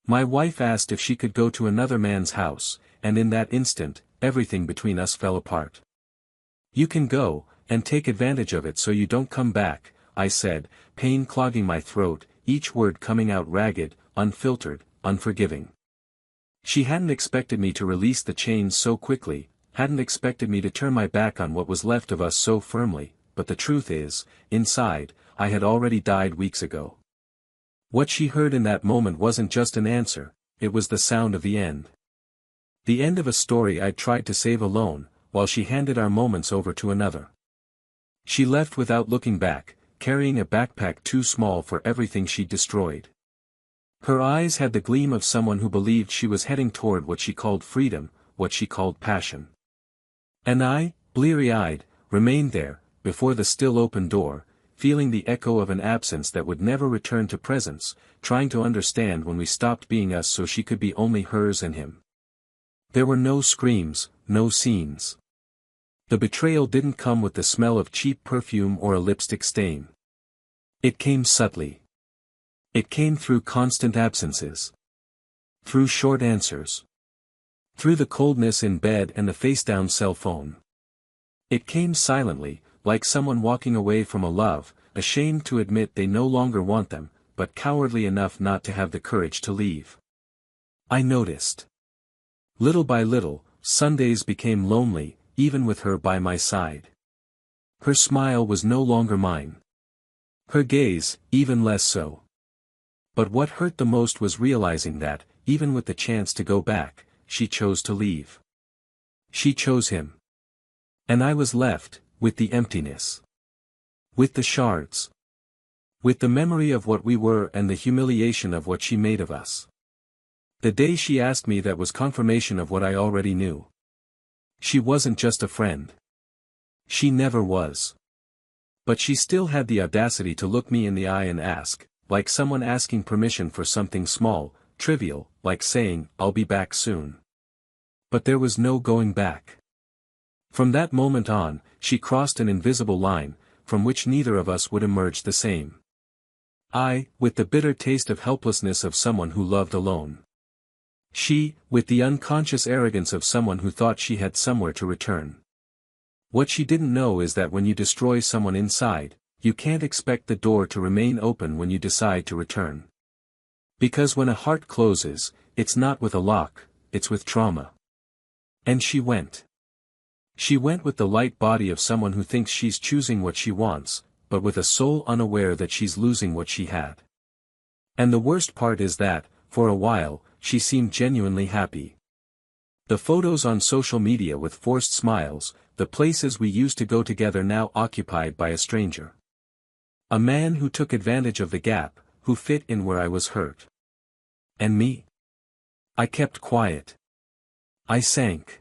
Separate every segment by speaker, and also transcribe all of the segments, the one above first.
Speaker 1: My wife asked if she could go to another man's house, and in that instant, everything between us fell apart. "You can go, and take advantage of it so you don't come back," I said, pain clogging my throat, each word coming out ragged, unfiltered, unforgiving. She hadn't expected me to release the chains so quickly, hadn't expected me to turn my back on what was left of us so firmly, but the truth is, inside, I had already died weeks ago. What she heard in that moment wasn't just an answer, it was the sound of the end. The end of a story I'd tried to save alone, while she handed our moments over to another. She left without looking back, carrying a backpack too small for everything she'd destroyed. Her eyes had the gleam of someone who believed she was heading toward what she called freedom, what she called passion. And I, bleary-eyed, remained there, before the still open door, feeling the echo of an absence that would never return to presence, trying to understand when we stopped being us so she could be only hers and him. There were no screams, no scenes. The betrayal didn't come with the smell of cheap perfume or a lipstick stain. It came subtly. It came through constant absences. Through short answers. Through the coldness in bed and the face-down cell phone. It came silently, like someone walking away from a love, ashamed to admit they no longer want them, but cowardly enough not to have the courage to leave. I noticed. Little by little, Sundays became lonely, even with her by my side. Her smile was no longer mine. Her gaze, even less so. But what hurt the most was realizing that, even with the chance to go back, she chose to leave. She chose him. And I was left, with the emptiness. With the shards. With the memory of what we were and the humiliation of what she made of us. The day she asked me that was confirmation of what I already knew. She wasn't just a friend. She never was. But she still had the audacity to look me in the eye and ask, like someone asking permission for something small, trivial, like saying, "I'll be back soon." But there was no going back. From that moment on, she crossed an invisible line, from which neither of us would emerge the same. I, with the bitter taste of helplessness of someone who loved alone. She, with the unconscious arrogance of someone who thought she had somewhere to return. What she didn't know is that when you destroy someone inside, you can't expect the door to remain open when you decide to return. Because when a heart closes, it's not with a lock, it's with trauma. And she went. She went with the light body of someone who thinks she's choosing what she wants, but with a soul unaware that she's losing what she had. And the worst part is that, for a while, she seemed genuinely happy. The photos on social media with forced smiles, the places we used to go together now occupied by a stranger. A man who took advantage of the gap, who fit in where I was hurt. And me? I kept quiet. I sank.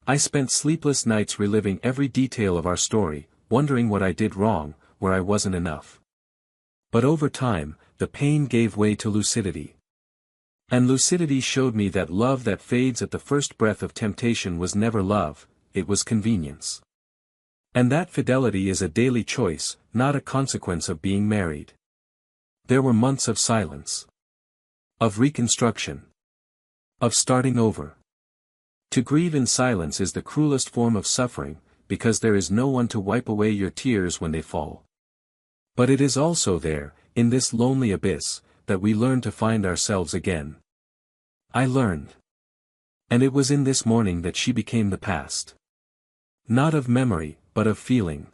Speaker 1: I spent sleepless nights reliving every detail of our story, wondering what I did wrong, where I wasn't enough. But over time, the pain gave way to lucidity. And lucidity showed me that love that fades at the first breath of temptation was never love, it was convenience. And that fidelity is a daily choice, not a consequence of being married. There were months of silence. Of reconstruction. Of starting over. To grieve in silence is the cruelest form of suffering, because there is no one to wipe away your tears when they fall. But it is also there, in this lonely abyss, that we learn to find ourselves again. I learned. And it was in this morning that she became the past. Not of memory, but of feeling.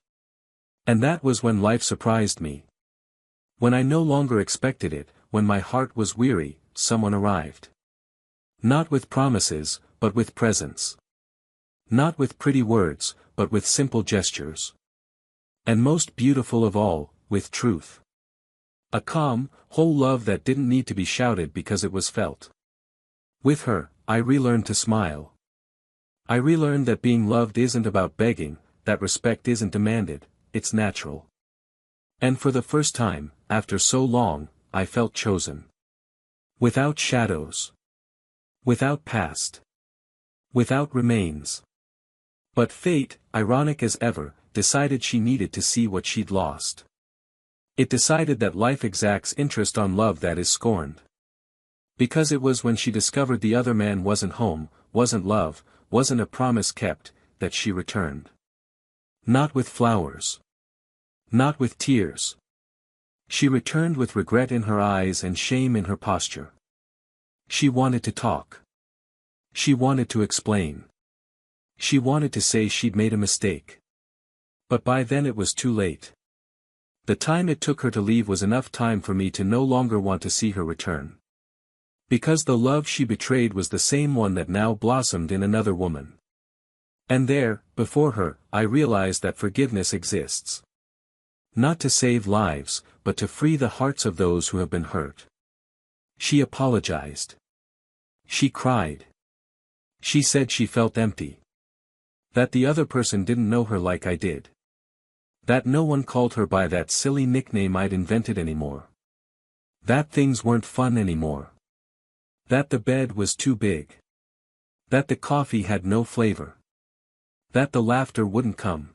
Speaker 1: And that was when life surprised me. When I no longer expected it, when my heart was weary, someone arrived. Not with promises, but with presence. Not with pretty words, but with simple gestures. And most beautiful of all, with truth. A calm, whole love that didn't need to be shouted because it was felt. With her, I relearned to smile. I relearned that being loved isn't about begging, that respect isn't demanded, it's natural. And for the first time, after so long, I felt chosen. Without shadows. Without past. Without remains. But fate, ironic as ever, decided she needed to see what she'd lost. It decided that life exacts interest on love that is scorned. Because it was when she discovered the other man wasn't home, wasn't love, wasn't a promise kept, that she returned. Not with flowers. Not with tears. She returned with regret in her eyes and shame in her posture. She wanted to talk. She wanted to explain. She wanted to say she'd made a mistake. But by then it was too late. The time it took her to leave was enough time for me to no longer want to see her return. Because the love she betrayed was the same one that now blossomed in another woman. And there, before her, I realized that forgiveness exists. Not to save lives, but to free the hearts of those who have been hurt. She apologized. She cried. She said she felt empty. That the other person didn't know her like I did. That no one called her by that silly nickname I'd invented anymore. That things weren't fun anymore. That the bed was too big. That the coffee had no flavor. That the laughter wouldn't come.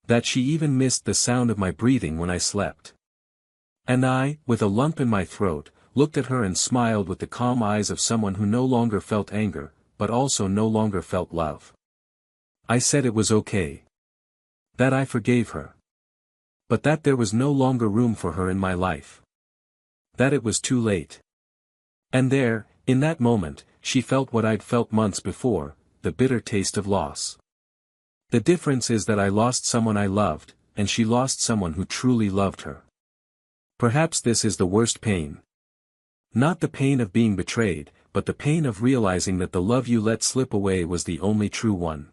Speaker 1: That she even missed the sound of my breathing when I slept. And I, with a lump in my throat, looked at her and smiled with the calm eyes of someone who no longer felt anger, but also no longer felt love. I said it was okay. That I forgave her. But that there was no longer room for her in my life. That it was too late. And there, in that moment, she felt what I'd felt months before, the bitter taste of loss. The difference is that I lost someone I loved, and she lost someone who truly loved her. Perhaps this is the worst pain. Not the pain of being betrayed, but the pain of realizing that the love you let slip away was the only true one.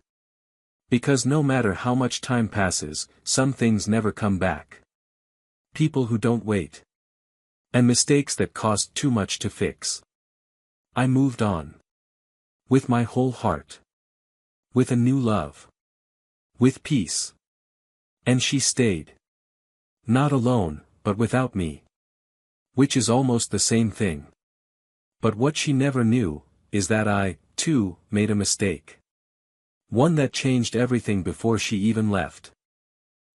Speaker 1: Because no matter how much time passes, some things never come back. People who don't wait. And mistakes that cost too much to fix. I moved on. With my whole heart. With a new love. With peace. And she stayed. Not alone, but without me. Which is almost the same thing. But what she never knew, is that I, too, made a mistake. One that changed everything before she even left.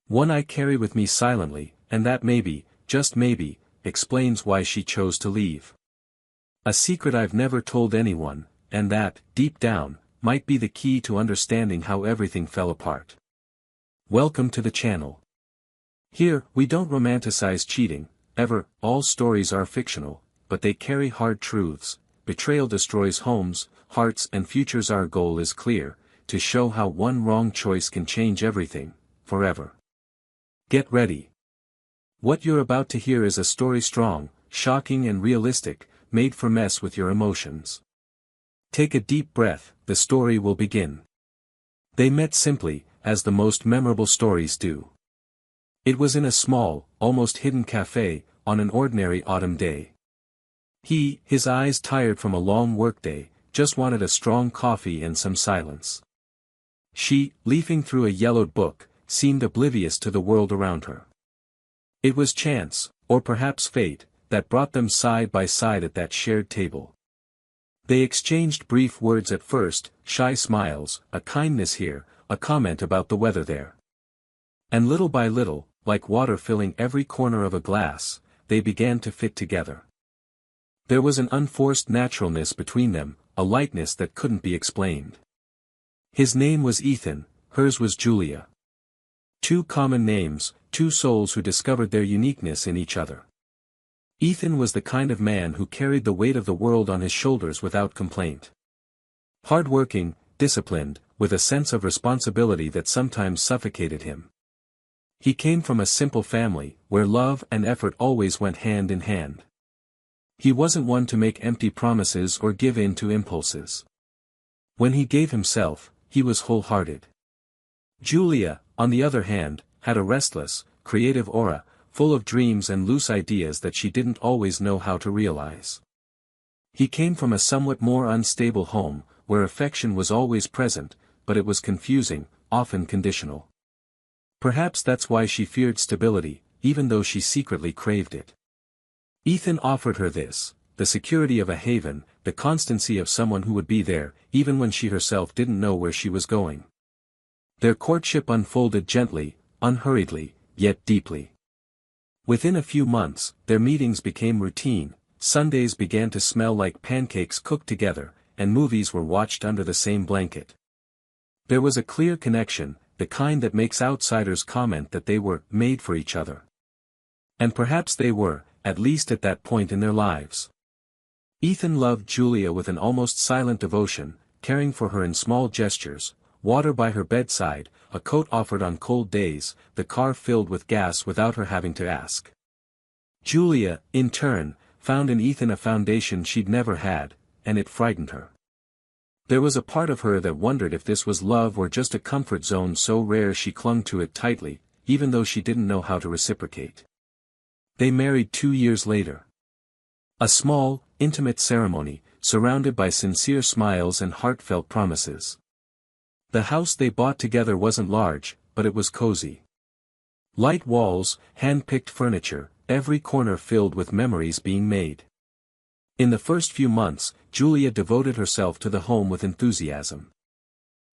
Speaker 1: One I carry with me silently, and that maybe, just maybe, explains why she chose to leave. A secret I've never told anyone, and that, deep down, might be the key to understanding how everything fell apart. Welcome to the channel. Here, we don't romanticize cheating, ever. All stories are fictional, but they carry hard truths. Betrayal destroys homes, hearts and futures. Our goal is clear. To show how one wrong choice can change everything, forever. Get ready. What you're about to hear is a story strong, shocking and realistic, made for mess with your emotions. Take a deep breath, the story will begin. They met simply, as the most memorable stories do. It was in a small, almost hidden cafe, on an ordinary autumn day. He, his eyes tired from a long workday, just wanted a strong coffee and some silence. She, leafing through a yellowed book, seemed oblivious to the world around her. It was chance, or perhaps fate, that brought them side by side at that shared table. They exchanged brief words at first, shy smiles, a kindness here, a comment about the weather there. And little by little, like water filling every corner of a glass, they began to fit together. There was an unforced naturalness between them, a lightness that couldn't be explained. His name was Ethan, hers was Julia. Two common names, two souls who discovered their uniqueness in each other. Ethan was the kind of man who carried the weight of the world on his shoulders without complaint. Hard-working, disciplined, with a sense of responsibility that sometimes suffocated him. He came from a simple family, where love and effort always went hand in hand. He wasn't one to make empty promises or give in to impulses. When he gave himself, he was wholehearted. Julia, on the other hand, had a restless, creative aura, full of dreams and loose ideas that she didn't always know how to realize. He came from a somewhat more unstable home, where affection was always present, but it was confusing, often conditional. Perhaps that's why she feared stability, even though she secretly craved it. Ethan offered her this, the security of a haven, the constancy of someone who would be there, even when she herself didn't know where she was going. Their courtship unfolded gently, unhurriedly, yet deeply. Within a few months, their meetings became routine, Sundays began to smell like pancakes cooked together, and movies were watched under the same blanket. There was a clear connection, the kind that makes outsiders comment that they were made for each other. And perhaps they were, at least at that point in their lives. Ethan loved Julia with an almost silent devotion, caring for her in small gestures, water by her bedside, a coat offered on cold days, the car filled with gas without her having to ask. Julia, in turn, found in Ethan a foundation she'd never had, and it frightened her. There was a part of her that wondered if this was love or just a comfort zone so rare she clung to it tightly, even though she didn't know how to reciprocate. They married 2 years later. A small, intimate ceremony, surrounded by sincere smiles and heartfelt promises. The house they bought together wasn't large, but it was cozy. Light walls, hand-picked furniture, every corner filled with memories being made. In the first few months, Julia devoted herself to the home with enthusiasm.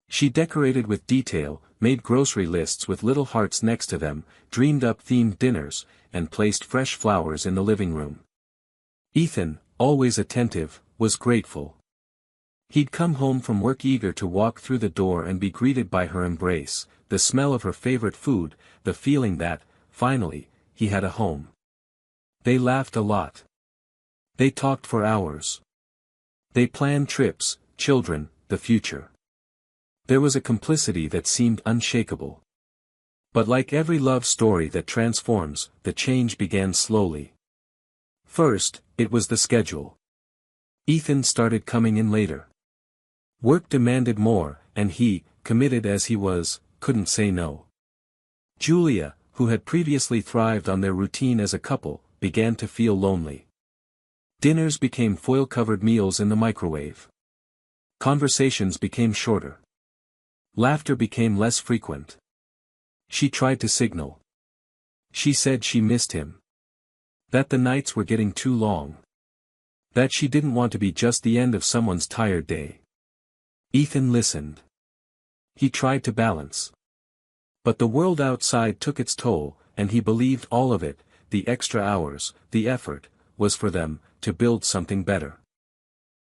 Speaker 1: She decorated with detail, made grocery lists with little hearts next to them, dreamed up themed dinners, and placed fresh flowers in the living room. Ethan, always attentive, was grateful. He'd come home from work eager to walk through the door and be greeted by her embrace, the smell of her favorite food, the feeling that, finally, he had a home. They laughed a lot. They talked for hours. They planned trips, children, the future. There was a complicity that seemed unshakable. But like every love story that transforms, the change began slowly. First, it was the schedule. Ethan started coming in later. Work demanded more, and he, committed as he was, couldn't say no. Julia, who had previously thrived on their routine as a couple, began to feel lonely. Dinners became foil-covered meals in the microwave. Conversations became shorter. Laughter became less frequent. She tried to signal. She said she missed him. That the nights were getting too long. That she didn't want to be just the end of someone's tired day. Ethan listened. He tried to balance. But the world outside took its toll, and he believed all of it, the extra hours, the effort, was for them, to build something better.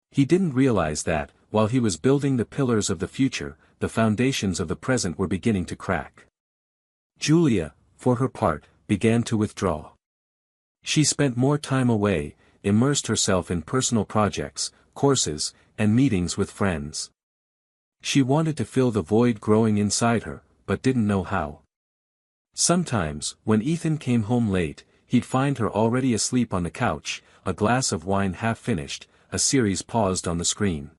Speaker 1: He didn't realize that, while he was building the pillars of the future, the foundations of the present were beginning to crack. Julia, for her part, began to withdraw. She spent more time away, immersed herself in personal projects, courses, and meetings with friends. She wanted to fill the void growing inside her, but didn't know how. Sometimes, when Ethan came home late, he'd find her already asleep on the couch, a glass of wine half finished, a series paused on the screen.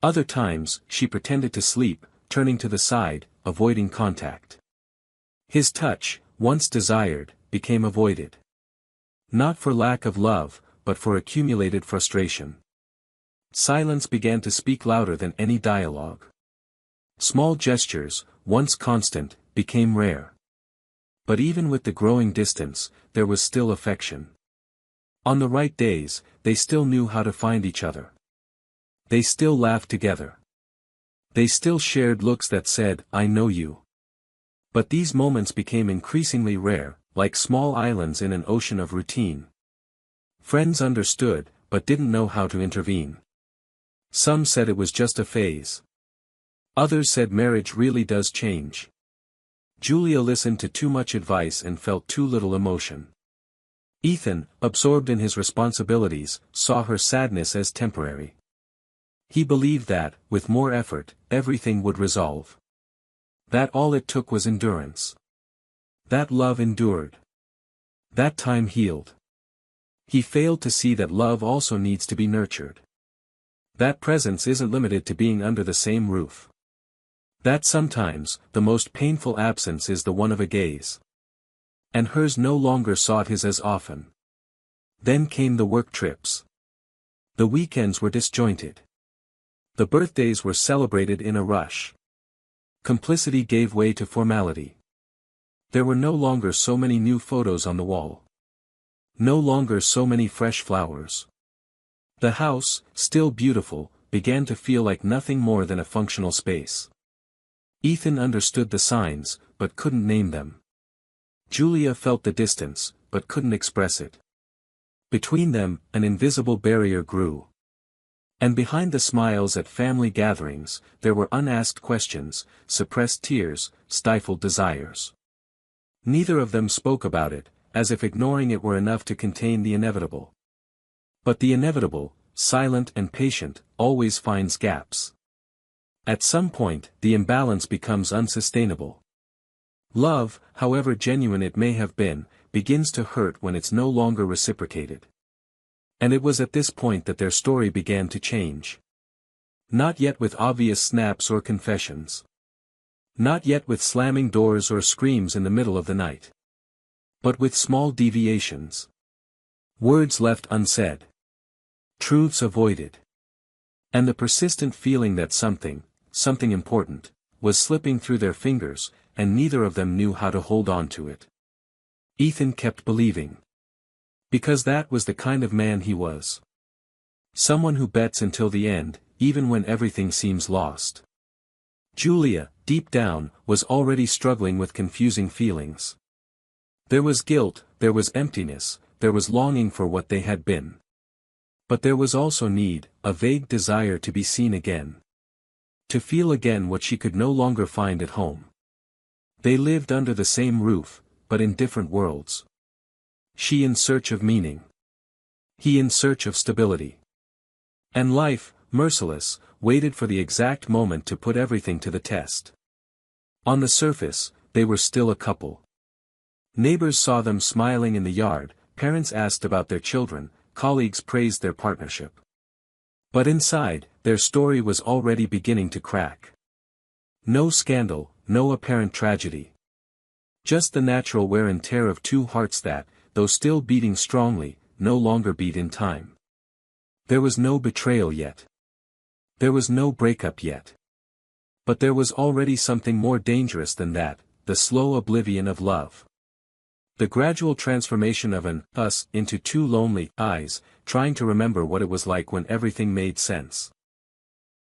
Speaker 1: Other times, she pretended to sleep, turning to the side, avoiding contact. His touch, once desired, became avoided. Not for lack of love, but for accumulated frustration. Silence began to speak louder than any dialogue. Small gestures, once constant, became rare. But even with the growing distance, there was still affection. On the right days, they still knew how to find each other. They still laughed together. They still shared looks that said, "I know you." But these moments became increasingly rare, like small islands in an ocean of routine. Friends understood, but didn't know how to intervene. Some said it was just a phase. Others said marriage really does change. Julia listened to too much advice and felt too little emotion. Ethan, absorbed in his responsibilities, saw her sadness as temporary. He believed that, with more effort, everything would resolve. That all it took was endurance. That love endured. That time healed. He failed to see that love also needs to be nurtured. That presence isn't limited to being under the same roof. That sometimes, the most painful absence is the one of a gaze. And hers no longer sought his as often. Then came the work trips. The weekends were disjointed. The birthdays were celebrated in a rush. Complicity gave way to formality. There were no longer so many new photos on the wall. No longer so many fresh flowers. The house, still beautiful, began to feel like nothing more than a functional space. Ethan understood the signs, but couldn't name them. Julia felt the distance, but couldn't express it. Between them, an invisible barrier grew. And behind the smiles at family gatherings, there were unasked questions, suppressed tears, stifled desires. Neither of them spoke about it, as if ignoring it were enough to contain the inevitable. But the inevitable, silent and patient, always finds gaps. At some point, the imbalance becomes unsustainable. Love, however genuine it may have been, begins to hurt when it's no longer reciprocated. And it was at this point that their story began to change. Not yet with obvious snaps or confessions. Not yet with slamming doors or screams in the middle of the night. But with small deviations. Words left unsaid. Truths avoided. And the persistent feeling that something important, was slipping through their fingers, and neither of them knew how to hold on to it. Ethan kept believing. Because that was the kind of man he was. Someone who bets until the end, even when everything seems lost. Julia, deep down, was already struggling with confusing feelings. There was guilt, there was emptiness, there was longing for what they had been. But there was also need, a vague desire to be seen again. To feel again what she could no longer find at home. They lived under the same roof, but in different worlds. She in search of meaning. He in search of stability. And life, merciless, waited for the exact moment to put everything to the test. On the surface, they were still a couple. Neighbors saw them smiling in the yard, parents asked about their children, colleagues praised their partnership. But inside, their story was already beginning to crack. No scandal, no apparent tragedy. Just the natural wear and tear of two hearts that, though still beating strongly, no longer beat in time. There was no betrayal yet. There was no breakup yet. But there was already something more dangerous than that, the slow oblivion of love. The gradual transformation of an us into two lonely eyes, trying to remember what it was like when everything made sense.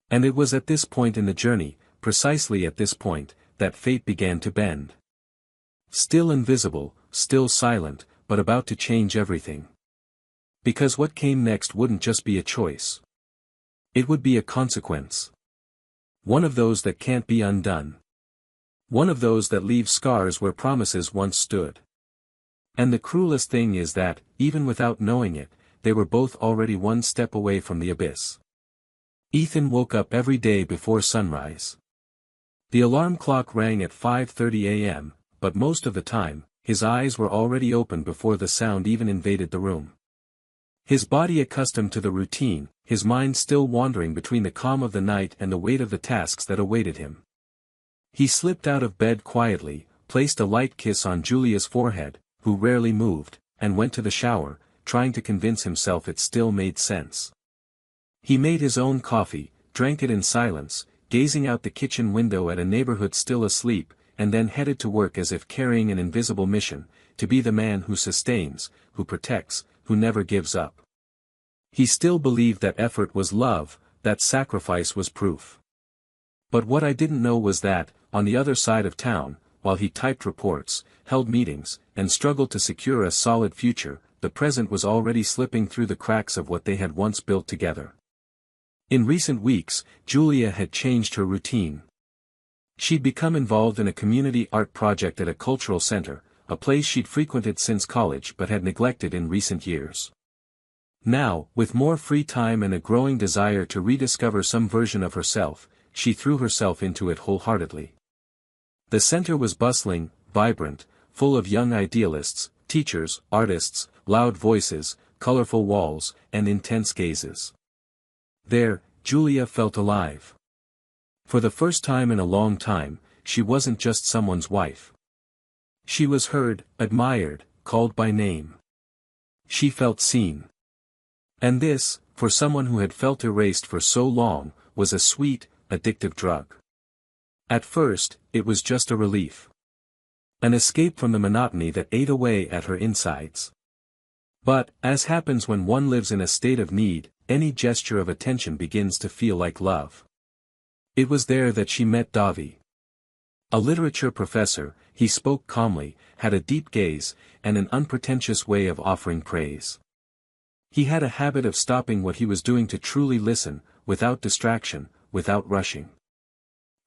Speaker 1: And it was at this point in the journey, precisely at this point, that fate began to bend. Still invisible, still silent, but about to change everything. Because what came next wouldn't just be a choice. It would be a consequence. One of those that can't be undone. One of those that leave scars where promises once stood. And the cruelest thing is that, even without knowing it, they were both already one step away from the abyss. Ethan woke up every day before sunrise. The alarm clock rang at 5:30 a.m., but most of the time, his eyes were already open before the sound even invaded the room. His body accustomed to the routine, his mind still wandering between the calm of the night and the weight of the tasks that awaited him. He slipped out of bed quietly, placed a light kiss on Julia's forehead, who rarely moved, and went to the shower, trying to convince himself it still made sense. He made his own coffee, drank it in silence, gazing out the kitchen window at a neighborhood still asleep, and then headed to work as if carrying an invisible mission, to be the man who sustains, who protects, who never gives up. He still believed that effort was love, that sacrifice was proof. But what I didn't know was that, on the other side of town, while he typed reports, held meetings, and struggled to secure a solid future, the present was already slipping through the cracks of what they had once built together. In recent weeks, Julia had changed her routine. She'd become involved in a community art project at a cultural center, a place she'd frequented since college but had neglected in recent years. Now, with more free time and a growing desire to rediscover some version of herself, she threw herself into it wholeheartedly. The center was bustling, vibrant, full of young idealists, teachers, artists, loud voices, colorful walls, and intense gazes. There, Julia felt alive. For the first time in a long time, she wasn't just someone's wife. She was heard, admired, called by name. She felt seen. And this, for someone who had felt erased for so long, was a sweet, addictive drug. At first, it was just a relief. An escape from the monotony that ate away at her insides. But, as happens when one lives in a state of need, any gesture of attention begins to feel like love. It was there that she met Davi. A literature professor, he spoke calmly, had a deep gaze, and an unpretentious way of offering praise. He had a habit of stopping what he was doing to truly listen, without distraction, without rushing.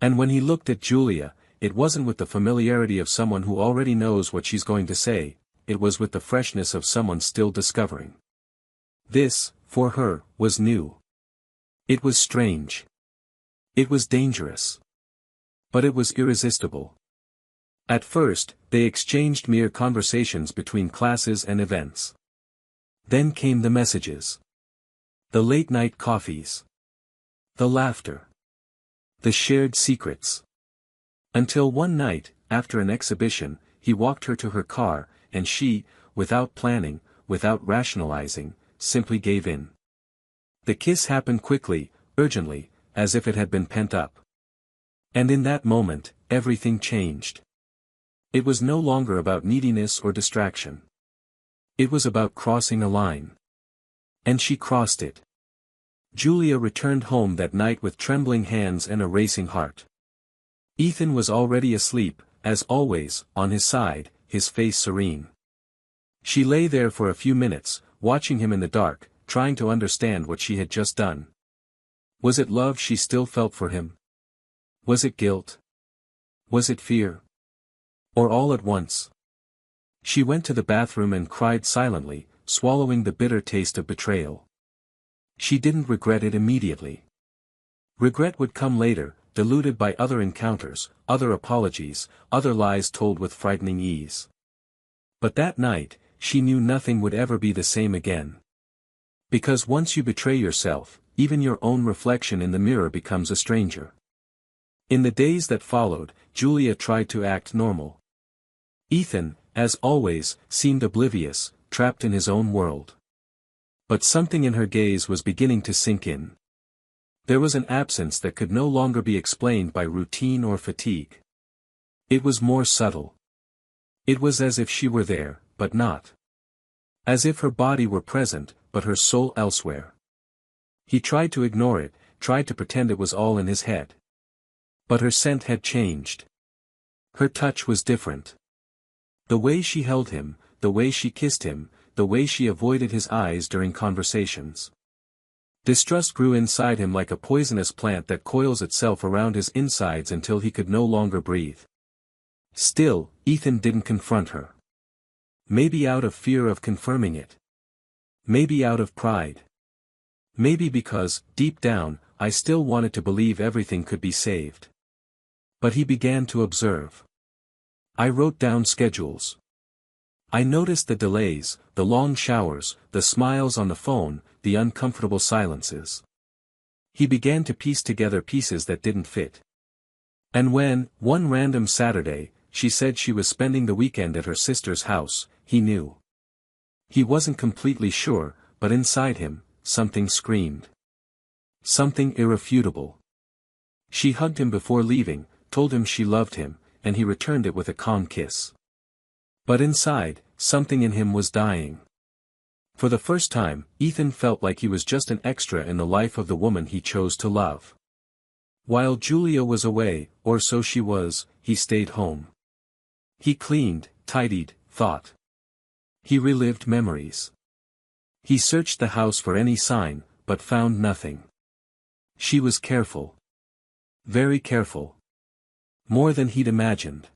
Speaker 1: And when he looked at Julia, it wasn't with the familiarity of someone who already knows what she's going to say, it was with the freshness of someone still discovering. This, for her, was new. It was strange. It was dangerous. But it was irresistible. At first, they exchanged mere conversations between classes and events. Then came the messages. The late-night coffees. The laughter. The shared secrets. Until one night, after an exhibition, he walked her to her car, and she, without planning, without rationalizing, simply gave in. The kiss happened quickly, urgently, as if it had been pent up. And in that moment, everything changed. It was no longer about neediness or distraction. It was about crossing a line. And she crossed it. Julia returned home that night with trembling hands and a racing heart. Ethan was already asleep, as always, on his side, his face serene. She lay there for a few minutes, watching him in the dark, trying to understand what she had just done. Was it love she still felt for him? Was it guilt? Was it fear? Or all at once? She went to the bathroom and cried silently, swallowing the bitter taste of betrayal. She didn't regret it immediately. Regret would come later, diluted by other encounters, other apologies, other lies told with frightening ease. But that night, she knew nothing would ever be the same again. Because once you betray yourself, even your own reflection in the mirror becomes a stranger. In the days that followed, Julia tried to act normal. Ethan, as always, seemed oblivious, trapped in his own world. But something in her gaze was beginning to sink in. There was an absence that could no longer be explained by routine or fatigue. It was more subtle. It was as if she were there, but not. As if her body were present, but her soul elsewhere. He tried to ignore it, tried to pretend it was all in his head. But her scent had changed. Her touch was different. The way she held him, the way she kissed him, the way she avoided his eyes during conversations. Distrust grew inside him like a poisonous plant that coils itself around his insides until he could no longer breathe. Still, Ethan didn't confront her. Maybe out of fear of confirming it. Maybe out of pride. Maybe because, deep down, I still wanted to believe everything could be saved. But he began to observe. I wrote down schedules. I noticed the delays, the long showers, the smiles on the phone, the uncomfortable silences. He began to piece together pieces that didn't fit. And when, one random Saturday, she said she was spending the weekend at her sister's house, he knew. He wasn't completely sure, but inside him, something screamed. Something irrefutable. She hugged him before leaving, told him she loved him, and he returned it with a calm kiss. But inside, something in him was dying. For the first time, Ethan felt like he was just an extra in the life of the woman he chose to love. While Julia was away, or so she was, he stayed home. He cleaned, tidied, thought. He relived memories. He searched the house for any sign, but found nothing. She was careful. Very careful. More than he'd imagined.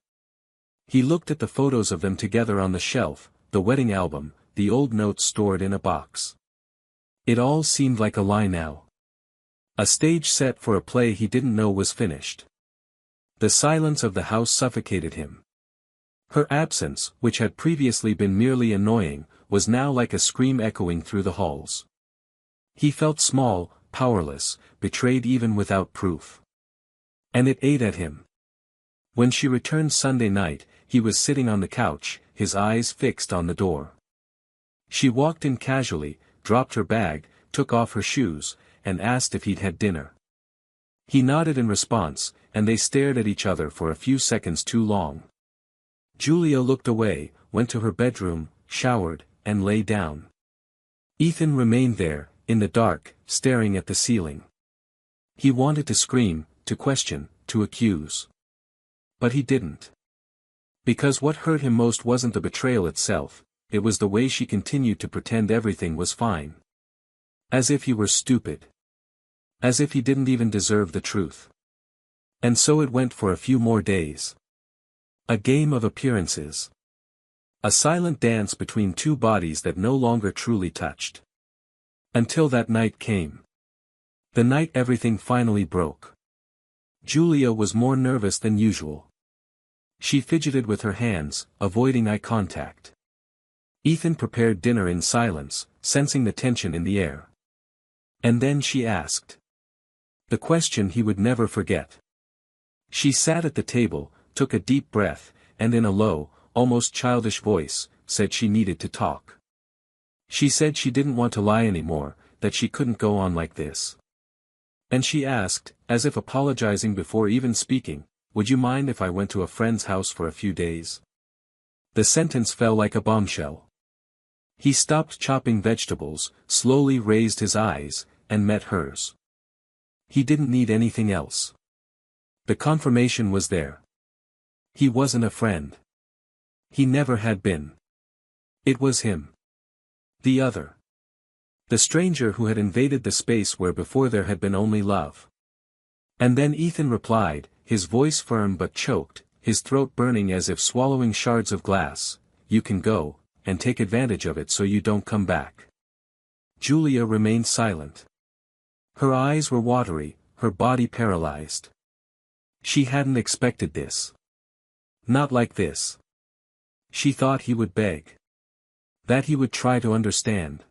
Speaker 1: He looked at the photos of them together on the shelf, the wedding album, the old notes stored in a box. It all seemed like a lie now. A stage set for a play he didn't know was finished. The silence of the house suffocated him. Her absence, which had previously been merely annoying, was now like a scream echoing through the halls. He felt small, powerless, betrayed even without proof. And it ate at him. When she returned Sunday night, he was sitting on the couch, his eyes fixed on the door. She walked in casually, dropped her bag, took off her shoes, and asked if he'd had dinner. He nodded in response, and they stared at each other for a few seconds too long. Julia looked away, went to her bedroom, showered, and lay down. Ethan remained there, in the dark, staring at the ceiling. He wanted to scream, to question, to accuse. But he didn't. Because what hurt him most wasn't the betrayal itself, it was the way she continued to pretend everything was fine. As if he were stupid. As if he didn't even deserve the truth. And so it went for a few more days. A game of appearances. A silent dance between two bodies that no longer truly touched. Until that night came. The night everything finally broke. Julia was more nervous than usual. She fidgeted with her hands, avoiding eye contact. Ethan prepared dinner in silence, sensing the tension in the air. And then she asked. The question he would never forget. She sat at the table, took a deep breath, and in a low, almost childish voice, said she needed to talk. She said she didn't want to lie anymore, that she couldn't go on like this. And she asked, as if apologizing before even speaking, would you mind if I went to a friend's house for a few days? The sentence fell like a bombshell. He stopped chopping vegetables, slowly raised his eyes, and met hers. He didn't need anything else. The confirmation was there. He wasn't a friend. He never had been. It was him. The other. The stranger who had invaded the space where before there had been only love. And then Ethan replied, his voice firm but choked, his throat burning as if swallowing shards of glass, you can go, and take advantage of it so you don't come back. Julia remained silent. Her eyes were watery, her body paralyzed. She hadn't expected this. Not like this. She thought he would beg. That he would try to understand.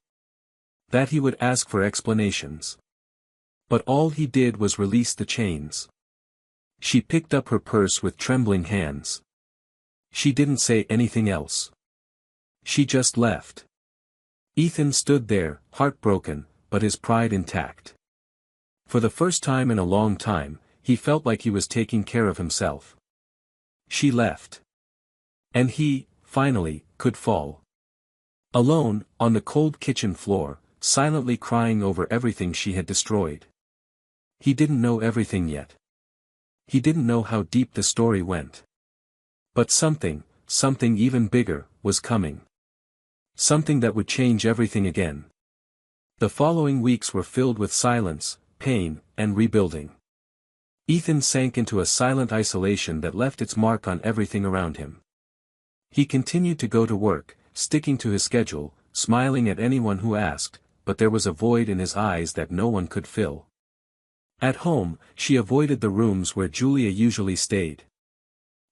Speaker 1: That he would ask for explanations. But all he did was release the chains. She picked up her purse with trembling hands. She didn't say anything else. She just left. Ethan stood there, heartbroken, but his pride intact. For the first time in a long time, he felt like he was taking care of himself. She left. And he, finally, could fall. Alone, on the cold kitchen floor, silently crying over everything she had destroyed. He didn't know everything yet. He didn't know how deep the story went. But something even bigger, was coming. Something that would change everything again. The following weeks were filled with silence, pain, and rebuilding. Ethan sank into a silent isolation that left its mark on everything around him. He continued to go to work, sticking to his schedule, smiling at anyone who asked, but there was a void in his eyes that no one could fill. At home, she avoided the rooms where Julia usually stayed.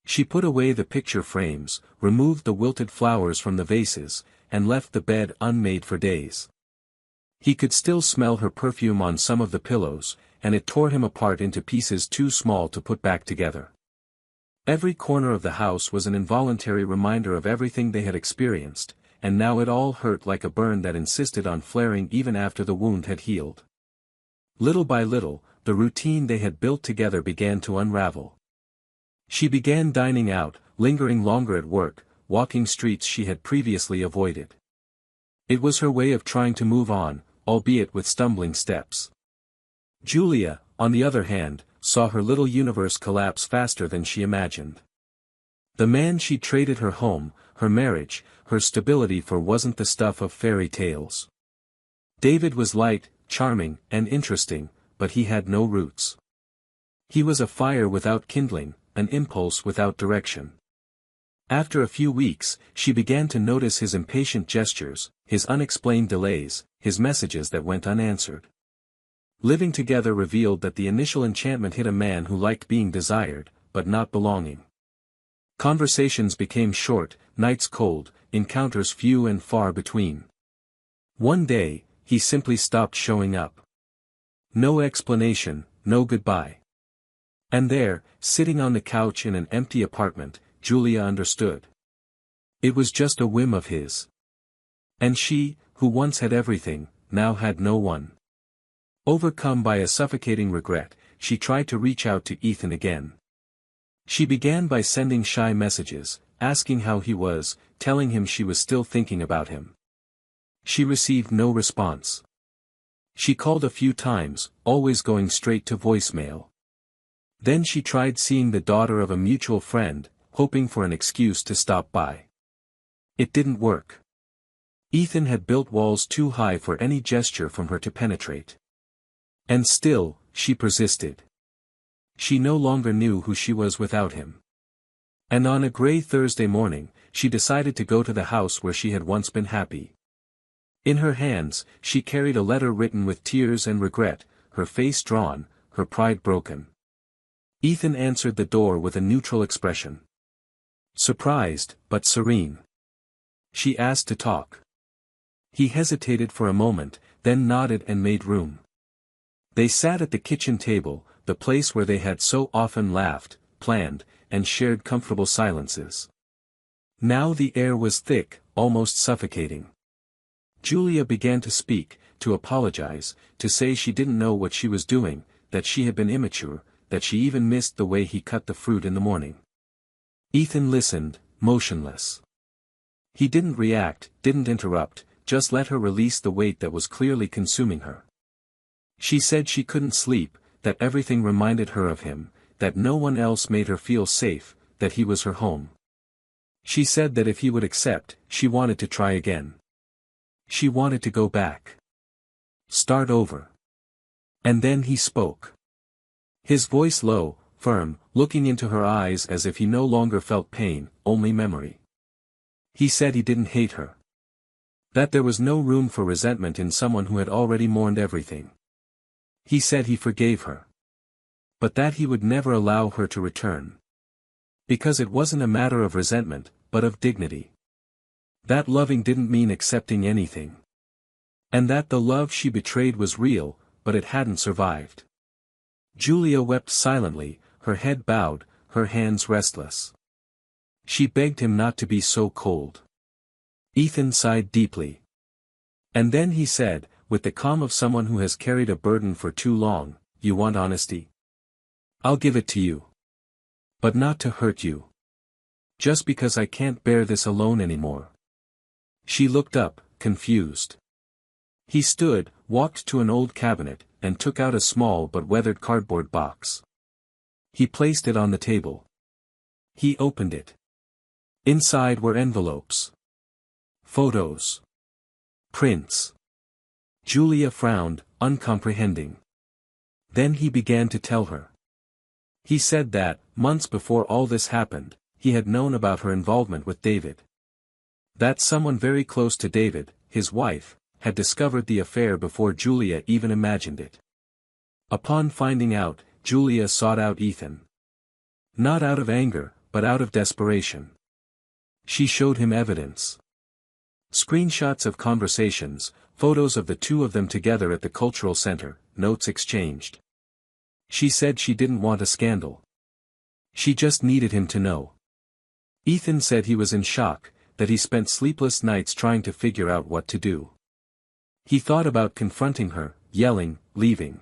Speaker 1: She put away the picture frames, removed the wilted flowers from the vases, and left the bed unmade for days. He could still smell her perfume on some of the pillows, and it tore him apart into pieces too small to put back together. Every corner of the house was an involuntary reminder of everything they had experienced, and now it all hurt like a burn that insisted on flaring even after the wound had healed. Little by little, the routine they had built together began to unravel. She began dining out, lingering longer at work, walking streets she had previously avoided. It was her way of trying to move on, albeit with stumbling steps. Julia, on the other hand, saw her little universe collapse faster than she imagined. The man she traded her home, her marriage, her stability for wasn't the stuff of fairy tales. David was light, charming, and interesting, but he had no roots. He was a fire without kindling, an impulse without direction. After a few weeks, she began to notice his impatient gestures, his unexplained delays, his messages that went unanswered. Living together revealed that the initial enchantment hit a man who liked being desired, but not belonging. Conversations became short, nights cold, encounters few and far between. One day, he simply stopped showing up. No explanation, no goodbye. And there, sitting on the couch in an empty apartment, Julia understood. It was just a whim of his. And she, who once had everything, now had no one. Overcome by a suffocating regret, she tried to reach out to Ethan again. She began by sending shy messages, asking how he was, telling him she was still thinking about him. She received no response. She called a few times, always going straight to voicemail. Then she tried seeing the daughter of a mutual friend, hoping for an excuse to stop by. It didn't work. Ethan had built walls too high for any gesture from her to penetrate. And still, she persisted. She no longer knew who she was without him. And on a gray Thursday morning, she decided to go to the house where she had once been happy. In her hands, she carried a letter written with tears and regret, her face drawn, her pride broken. Ethan answered the door with a neutral expression. Surprised, but serene. She asked to talk. He hesitated for a moment, then nodded and made room. They sat at the kitchen table, the place where they had so often laughed, planned, and shared comfortable silences. Now the air was thick, almost suffocating. Julia began to speak, to apologize, to say she didn't know what she was doing, that she had been immature, that she even missed the way he cut the fruit in the morning. Ethan listened, motionless. He didn't react, didn't interrupt, just let her release the weight that was clearly consuming her. She said she couldn't sleep, that everything reminded her of him, that no one else made her feel safe, that he was her home. She said that if he would accept, she wanted to try again. She wanted to go back. Start over. And then he spoke. His voice low, firm, looking into her eyes as if he no longer felt pain, only memory. He said he didn't hate her. That there was no room for resentment in someone who had already mourned everything. He said he forgave her. But that he would never allow her to return. Because it wasn't a matter of resentment, but of dignity. That loving didn't mean accepting anything. And that the love she betrayed was real, but it hadn't survived. Julia wept silently, her head bowed, her hands restless. She begged him not to be so cold. Ethan sighed deeply. And then he said, with the calm of someone who has carried a burden for too long, "You want honesty? I'll give it to you. But not to hurt you. Just because I can't bear this alone anymore." She looked up, confused. He stood, walked to an old cabinet, and took out a small but weathered cardboard box. He placed it on the table. He opened it. Inside were envelopes. Photos. Prints. Julia frowned, uncomprehending. Then he began to tell her. He said that, months before all this happened, he had known about her involvement with David. That someone very close to David, his wife, had discovered the affair before Julia even imagined it. Upon finding out, Julia sought out Ethan. Not out of anger, but out of desperation. She showed him evidence. Screenshots of conversations, photos of the two of them together at the cultural center, notes exchanged. She said she didn't want a scandal. She just needed him to know. Ethan said he was in shock, that he spent sleepless nights trying to figure out what to do. He thought about confronting her, yelling, leaving.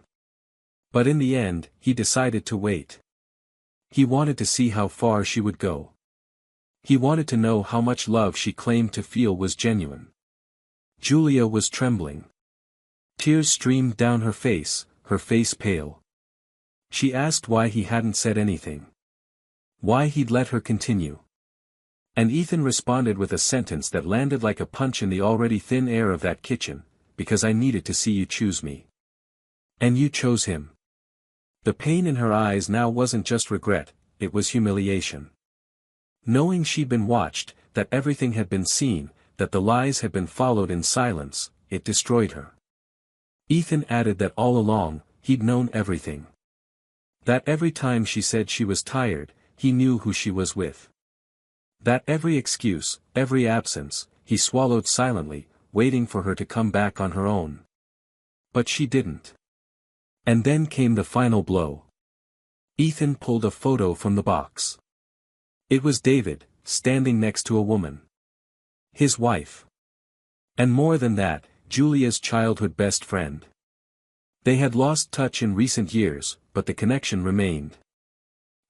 Speaker 1: But in the end, he decided to wait. He wanted to see how far she would go. He wanted to know how much love she claimed to feel was genuine. Julia was trembling. Tears streamed down her face pale. She asked why he hadn't said anything. Why he'd let her continue. And Ethan responded with a sentence that landed like a punch in the already thin air of that kitchen, "Because I needed to see you choose me. And you chose him." The pain in her eyes now wasn't just regret, it was humiliation. Knowing she'd been watched, that everything had been seen, that the lies had been followed in silence, it destroyed her. Ethan added that all along, he'd known everything. That every time she said she was tired, he knew who she was with. That every excuse, every absence, he swallowed silently, waiting for her to come back on her own. But she didn't. And then came the final blow. Ethan pulled a photo from the box. It was David, standing next to a woman. His wife. And more than that, Julia's childhood best friend. They had lost touch in recent years, but the connection remained.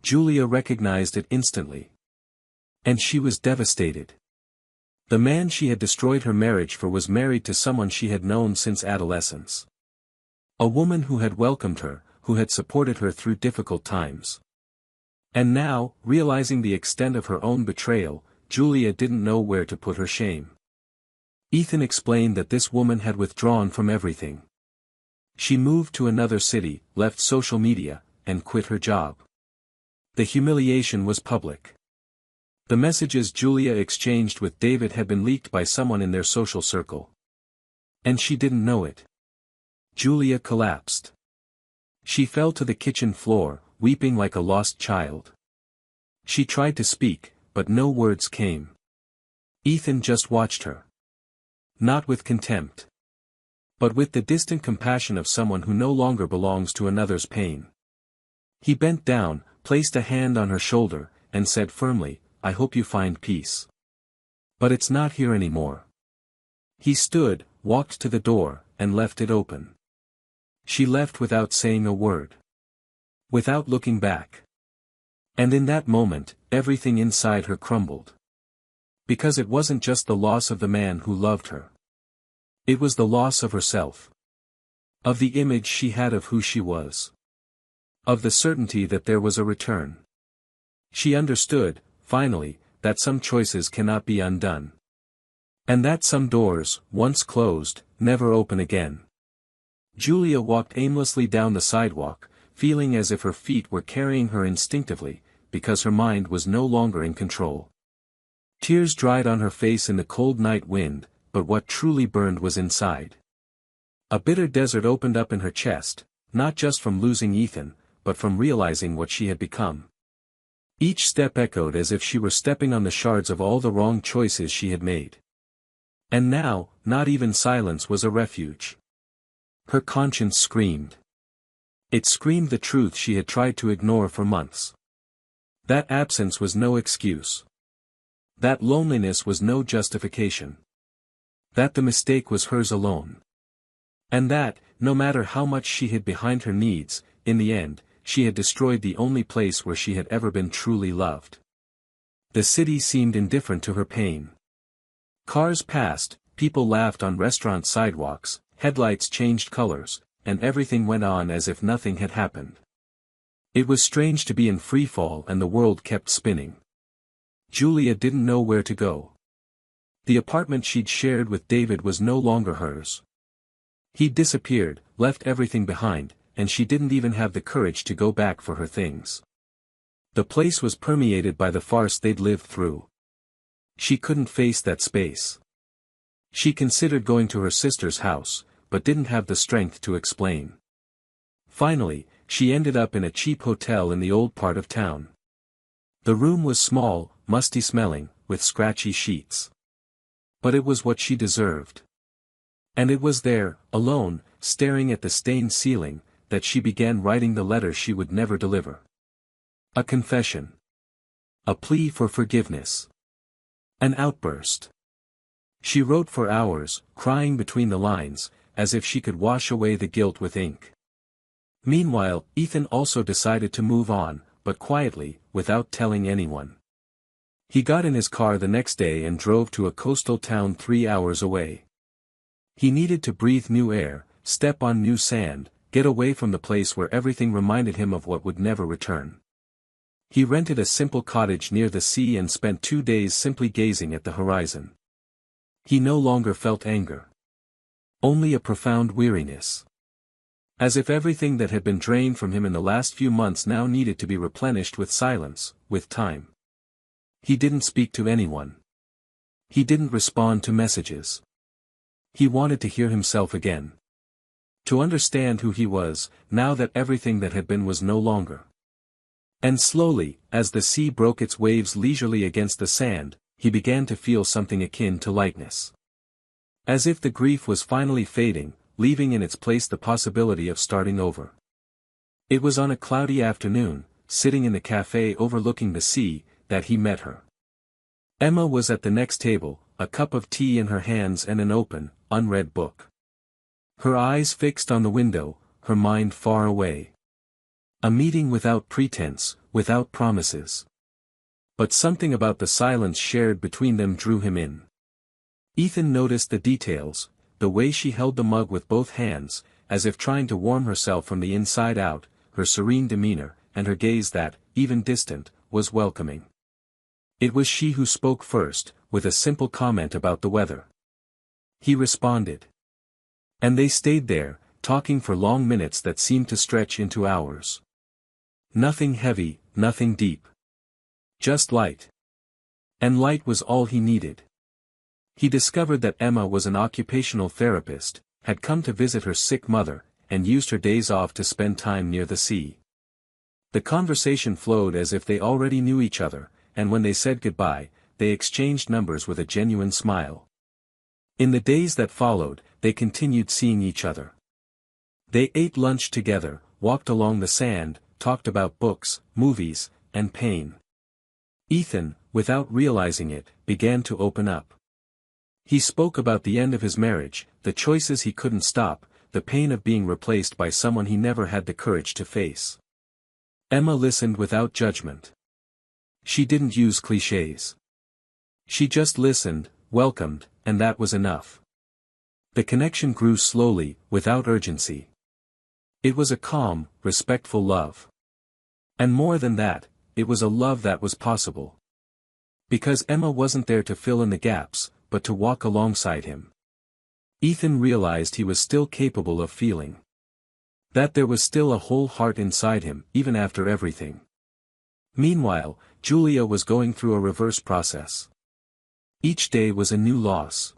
Speaker 1: Julia recognized it instantly. And she was devastated. The man she had destroyed her marriage for was married to someone she had known since adolescence. A woman who had welcomed her, who had supported her through difficult times. And now, realizing the extent of her own betrayal, Julia didn't know where to put her shame. Ethan explained that this woman had withdrawn from everything. She moved to another city, left social media, and quit her job. The humiliation was public. The messages Julia exchanged with David had been leaked by someone in their social circle. And she didn't know it. Julia collapsed. She fell to the kitchen floor, weeping like a lost child. She tried to speak, but no words came. Ethan just watched her. Not with contempt, but with the distant compassion of someone who no longer belongs to another's pain. He bent down, placed a hand on her shoulder, and said firmly, "I hope you find peace. But it's not here anymore." He stood, walked to the door, and left it open. She left without saying a word. Without looking back. And in that moment, everything inside her crumbled. Because it wasn't just the loss of the man who loved her. It was the loss of herself. Of the image she had of who she was. Of the certainty that there was a return. She understood, finally, that some choices cannot be undone. And that some doors, once closed, never open again. Julia walked aimlessly down the sidewalk, feeling as if her feet were carrying her instinctively, because her mind was no longer in control. Tears dried on her face in the cold night wind, but what truly burned was inside. A bitter desert opened up in her chest, not just from losing Ethan, but from realizing what she had become. Each step echoed as if she were stepping on the shards of all the wrong choices she had made. And now, not even silence was a refuge. Her conscience screamed. It screamed the truth she had tried to ignore for months. That absence was no excuse. That loneliness was no justification. That the mistake was hers alone. And that, no matter how much she hid behind her needs, in the end, she had destroyed the only place where she had ever been truly loved. The city seemed indifferent to her pain. Cars passed, people laughed on restaurant sidewalks, headlights changed colors, and everything went on as if nothing had happened. It was strange to be in freefall and the world kept spinning. Julia didn't know where to go. The apartment she'd shared with David was no longer hers. He'd disappeared, left everything behind, and she didn't even have the courage to go back for her things. The place was permeated by the farce they'd lived through. She couldn't face that space. She considered going to her sister's house, but didn't have the strength to explain. Finally, she ended up in a cheap hotel in the old part of town. The room was small, musty-smelling, with scratchy sheets. But it was what she deserved. And it was there, alone, staring at the stained ceiling, that she began writing the letter she would never deliver. A confession. A plea for forgiveness. An outburst. She wrote for hours, crying between the lines, as if she could wash away the guilt with ink. Meanwhile, Ethan also decided to move on, but quietly, without telling anyone. He got in his car the next day and drove to a coastal town 3 hours away. He needed to breathe new air, step on new sand, get away from the place where everything reminded him of what would never return. He rented a simple cottage near the sea and spent 2 days simply gazing at the horizon. He no longer felt anger. Only a profound weariness. As if everything that had been drained from him in the last few months now needed to be replenished with silence, with time. He didn't speak to anyone. He didn't respond to messages. He wanted to hear himself again. To understand who he was, now that everything that had been was no longer. And slowly, as the sea broke its waves leisurely against the sand, he began to feel something akin to lightness. As if the grief was finally fading, leaving in its place the possibility of starting over. It was on a cloudy afternoon, sitting in the cafe overlooking the sea, that he met her. Emma was at the next table, a cup of tea in her hands and an open, unread book. Her eyes fixed on the window, her mind far away. A meeting without pretense, without promises. But something about the silence shared between them drew him in. Ethan noticed the details, the way she held the mug with both hands, as if trying to warm herself from the inside out, her serene demeanor, and her gaze that, even distant, was welcoming. It was she who spoke first, with a simple comment about the weather. he responded. And they stayed there, talking for long minutes that seemed to stretch into hours. Nothing heavy, nothing deep. Just light. And light was all he needed. He discovered that Emma was an occupational therapist, had come to visit her sick mother, and used her days off to spend time near the sea. The conversation flowed as if they already knew each other, and when they said goodbye, they exchanged numbers with a genuine smile. In the days that followed, they continued seeing each other. They ate lunch together, walked along the sand, talked about books, movies, and pain. Ethan, without realizing it, began to open up. He spoke about the end of his marriage, the choices he couldn't stop, the pain of being replaced by someone he never had the courage to face. Emma listened without judgment. She didn't use clichés. She just listened, welcomed, and that was enough. The connection grew slowly, without urgency. It was a calm, respectful love. And more than that, it was a love that was possible. Because Emma wasn't there to fill in the gaps, but to walk alongside him. Ethan realized he was still capable of feeling. That there was still a whole heart inside him, even after everything. Meanwhile, Julia was going through a reverse process. Each day was a new loss.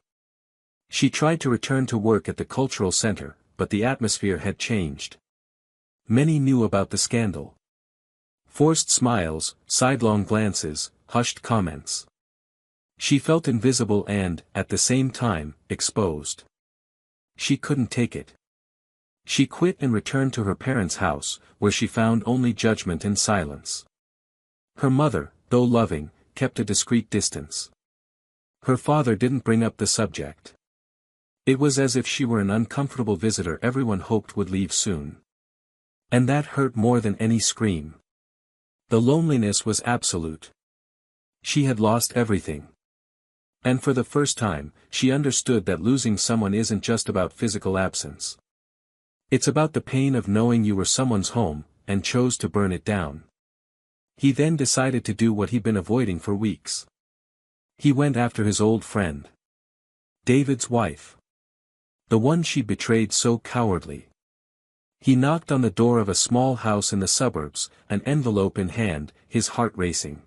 Speaker 1: She tried to return to work at the cultural center, but the atmosphere had changed. Many knew about the scandal. Forced smiles, sidelong glances, hushed comments. She felt invisible and, at the same time, exposed. She couldn't take it. She quit and returned to her parents' house, where she found only judgment and silence. Her mother, though loving, kept a discreet distance. Her father didn't bring up the subject. It was as if she were an uncomfortable visitor everyone hoped would leave soon. And that hurt more than any scream. The loneliness was absolute. She had lost everything. And for the first time, she understood that losing someone isn't just about physical absence. It's about the pain of knowing you were someone's home, and chose to burn it down. He then decided to do what he'd been avoiding for weeks. He went after his old friend. David's wife. The one she betrayed so cowardly. He knocked on the door of a small house in the suburbs, an envelope in hand, his heart racing.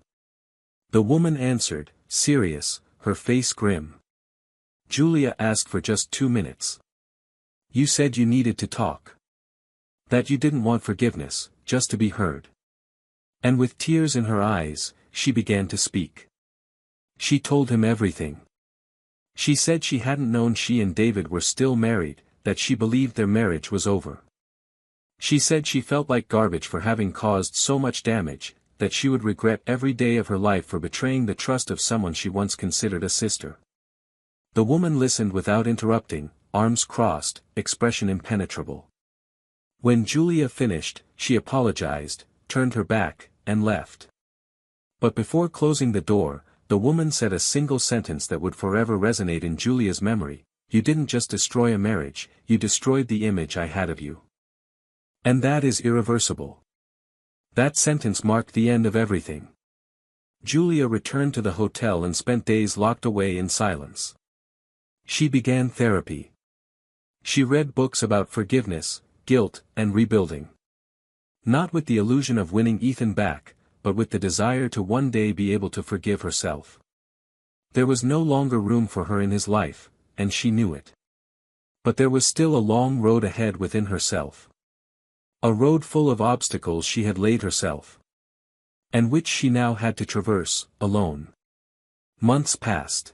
Speaker 1: The woman answered, serious, her face grim. Julia asked for just 2 minutes. You said you needed to talk. That you didn't want forgiveness, just to be heard. And with tears in her eyes, she began to speak. She told him everything. She said she hadn't known she and David were still married, that she believed their marriage was over. She said she felt like garbage for having caused so much damage, that she would regret every day of her life for betraying the trust of someone she once considered a sister. The woman listened without interrupting, arms crossed, expression impenetrable. When Julia finished, she apologized, turned her back, and left. But before closing the door, the woman said a single sentence that would forever resonate in Julia's memory: you didn't just destroy a marriage, you destroyed the image I had of you. And that is irreversible. That sentence marked the end of everything. Julia returned to the hotel and spent days locked away in silence. She began therapy. She read books about forgiveness, guilt, and rebuilding. Not with the illusion of winning Ethan back, but with the desire to one day be able to forgive herself. There was no longer room for her in his life, and she knew it. But there was still a long road ahead within herself. A road full of obstacles she had laid herself. And which she now had to traverse, alone. Months passed.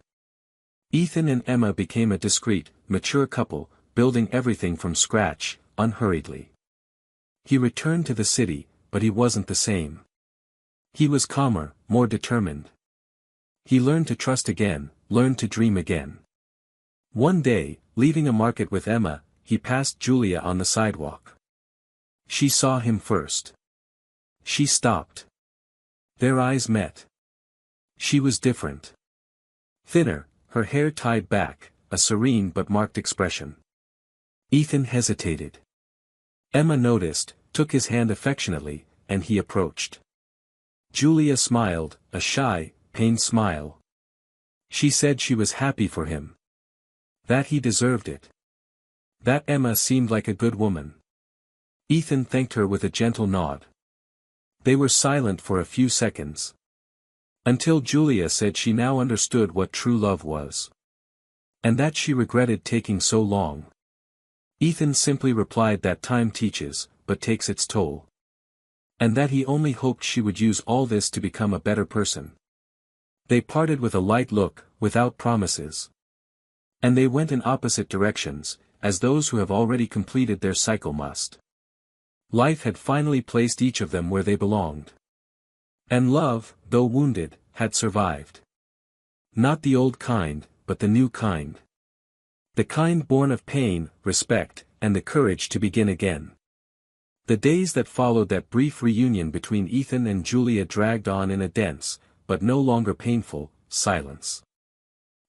Speaker 1: Ethan and Emma became a discreet, mature couple, building everything from scratch, unhurriedly. He returned to the city, but he wasn't the same. He was calmer, more determined. He learned to trust again, learned to dream again. One day, leaving a market with Emma, he passed Julia on the sidewalk. She saw him first. She stopped. Their eyes met. She was different. Thinner, her hair tied back, a serene but marked expression. Ethan hesitated. Emma noticed, took his hand affectionately, and he approached. Julia smiled, a shy, pained smile. She said she was happy for him. That he deserved it. That Emma seemed like a good woman. Ethan thanked her with a gentle nod. They were silent for a few seconds. Until Julia said she now understood what true love was. And that she regretted taking so long. Ethan simply replied that time teaches, but takes its toll. And that he only hoped she would use all this to become a better person. They parted with a light look, without promises. And they went in opposite directions, as those who have already completed their cycle must. Life had finally placed each of them where they belonged. And love, though wounded, had survived. Not the old kind, but the new kind. The kind born of pain, respect, and the courage to begin again. The days that followed that brief reunion between Ethan and Julia dragged on in a dense, but no longer painful, silence.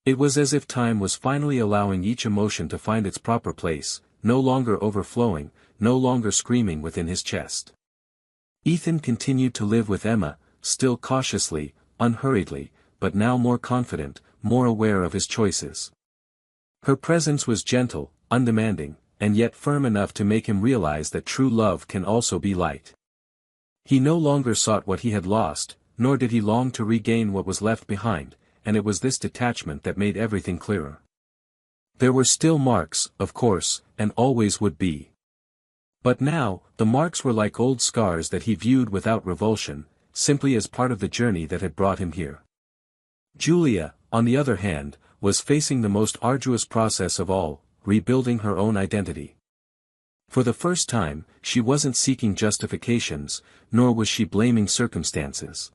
Speaker 1: It was as if time was finally allowing each emotion to find its proper place, no longer overflowing, no longer screaming within his chest. Ethan continued to live with Emma, still cautiously, unhurriedly, but now more confident, more aware of his choices. Her presence was gentle, undemanding, and yet firm enough to make him realize that true love can also be light. He no longer sought what he had lost, nor did he long to regain what was left behind, and it was this detachment that made everything clearer. There were still marks, of course, and always would be. But now, the marks were like old scars that he viewed without revulsion, simply as part of the journey that had brought him here. Julia, on the other hand, was facing the most arduous process of all, rebuilding her own identity. For the first time, she wasn't seeking justifications, nor was she blaming circumstances.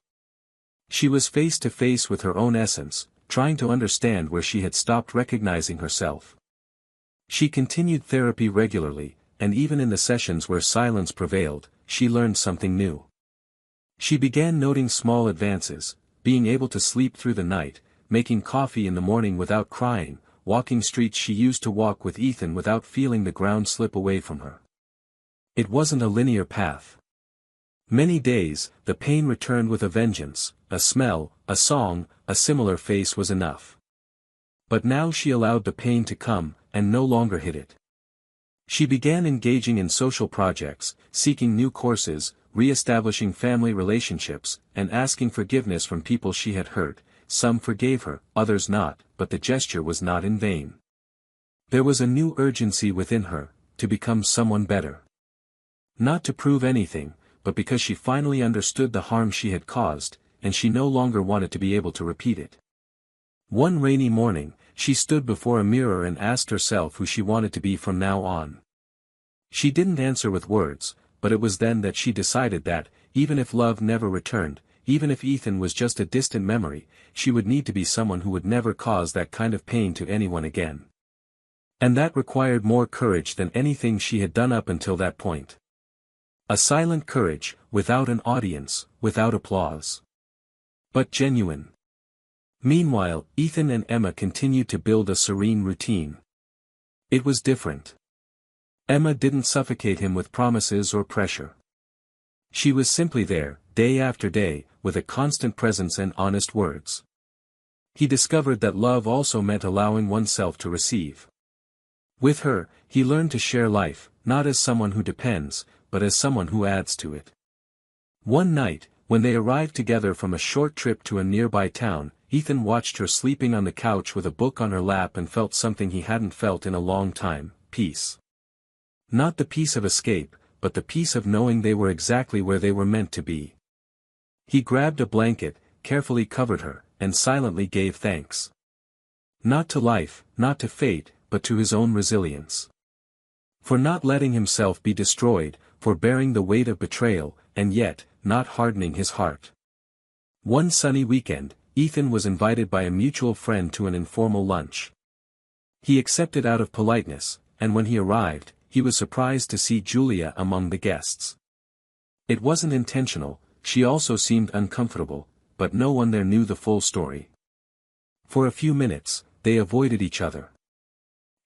Speaker 1: She was face to face with her own essence, trying to understand where she had stopped recognizing herself. She continued therapy regularly, and even in the sessions where silence prevailed, she learned something new. She began noting small advances, being able to sleep through the night, making coffee in the morning without crying, walking streets she used to walk with Ethan without feeling the ground slip away from her. It wasn't a linear path. Many days, the pain returned with a vengeance, a smell, a song, a similar face was enough. But now she allowed the pain to come, and no longer hid it. She began engaging in social projects, seeking new courses, re-establishing family relationships, and asking forgiveness from people she had hurt. Some forgave her, others not, but the gesture was not in vain. There was a new urgency within her, to become someone better. Not to prove anything, but because she finally understood the harm she had caused, and she no longer wanted to be able to repeat it. One rainy morning, she stood before a mirror and asked herself who she wanted to be from now on. She didn't answer with words, but it was then that she decided that, even if love never returned, even if Ethan was just a distant memory, she would need to be someone who would never cause that kind of pain to anyone again. And that required more courage than anything she had done up until that point. A silent courage, without an audience, without applause. But genuine. Meanwhile, Ethan and Emma continued to build a serene routine. It was different. Emma didn't suffocate him with promises or pressure. She was simply there, day after day, with a constant presence and honest words. He discovered that love also meant allowing oneself to receive. With her, he learned to share life, not as someone who depends, but as someone who adds to it. One night, when they arrived together from a short trip to a nearby town, Ethan watched her sleeping on the couch with a book on her lap and felt something he hadn't felt in a long time: peace. Not the peace of escape, but the peace of knowing they were exactly where they were meant to be. He grabbed a blanket, carefully covered her, and silently gave thanks. Not to life, not to fate, but to his own resilience. For not letting himself be destroyed, for bearing the weight of betrayal, and yet, not hardening his heart. One sunny weekend, Ethan was invited by a mutual friend to an informal lunch. He accepted out of politeness, and when he arrived, he was surprised to see Julia among the guests. It wasn't intentional, she also seemed uncomfortable, but no one there knew the full story. For a few minutes, they avoided each other.